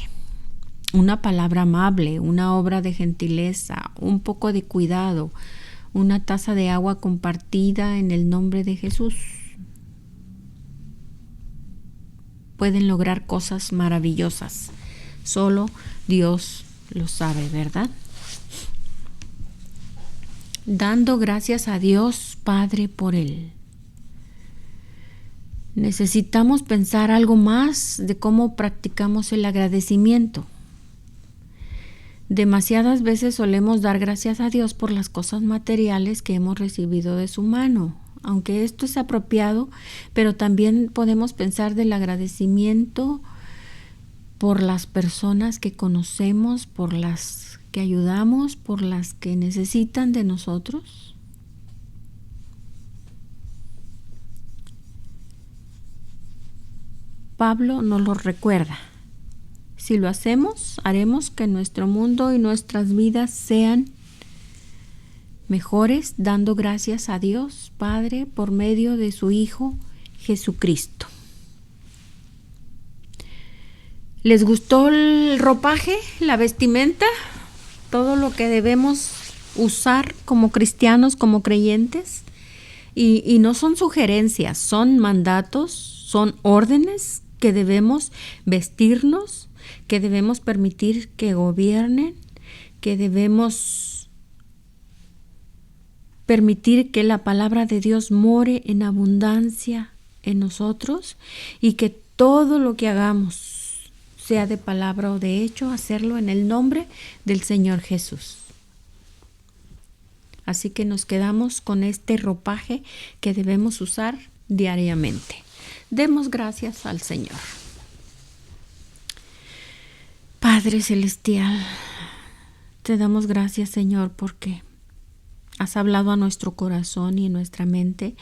Una palabra amable, una obra de gentileza, un poco de cuidado, una taza de agua compartida en el nombre de Jesús pueden lograr cosas maravillosas. Solo Dios lo sabe, ¿verdad? Dando gracias a Dios Padre por Él. Necesitamos pensar algo más de cómo practicamos el agradecimiento. Demasiadas veces solemos dar gracias a Dios por las cosas materiales que hemos recibido de su mano. Aunque esto es apropiado, pero también podemos pensar del agradecimiento por las personas que conocemos, por las que ayudamos, por las que necesitan de nosotros. Pablo nos lo recuerda. Si lo hacemos, haremos que nuestro mundo y nuestras vidas sean mejores, dando gracias a Dios Padre por medio de su Hijo Jesucristo. ¿Les gustó el ropaje, la vestimenta? Todo lo que debemos usar como cristianos, como creyentes. Y no son sugerencias, son mandatos, son órdenes que debemos vestirnos, que debemos permitir que gobiernen, que debemos permitir que la palabra de Dios more en abundancia en nosotros y que todo lo que hagamos, sea de palabra o de hecho, hacerlo en el nombre del Señor Jesús. Así que nos quedamos con este ropaje que debemos usar diariamente. Demos gracias al Señor. Padre Celestial, te damos gracias, Señor, porque has hablado a nuestro corazón y en nuestra mente,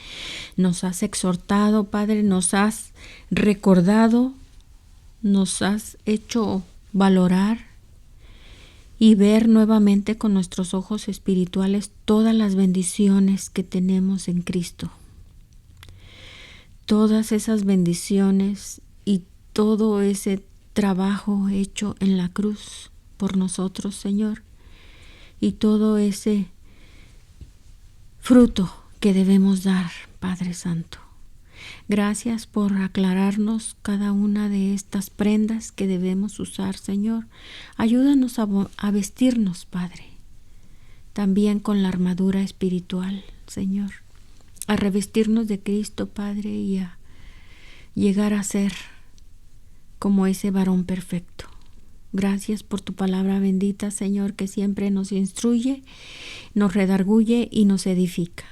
nos has exhortado, Padre, nos has recordado, nos has hecho valorar y ver nuevamente con nuestros ojos espirituales todas las bendiciones que tenemos en Cristo. Todas esas bendiciones y todo ese trabajo hecho en la cruz por nosotros, Señor, y todo ese fruto que debemos dar, Padre Santo. Gracias por aclararnos cada una de estas prendas que debemos usar, Señor. Ayúdanos a vestirnos, Padre, también con la armadura espiritual, Señor, a revestirnos de Cristo, Padre, y a llegar a ser como ese varón perfecto. Gracias por tu palabra bendita, Señor, que siempre nos instruye, nos redarguye y nos edifica.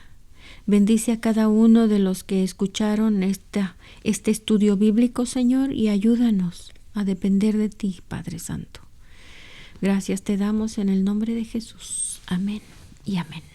Bendice a cada uno de los que escucharon este estudio bíblico, Señor, y ayúdanos a depender de ti, Padre Santo. Gracias te damos en el nombre de Jesús. Amén y amén.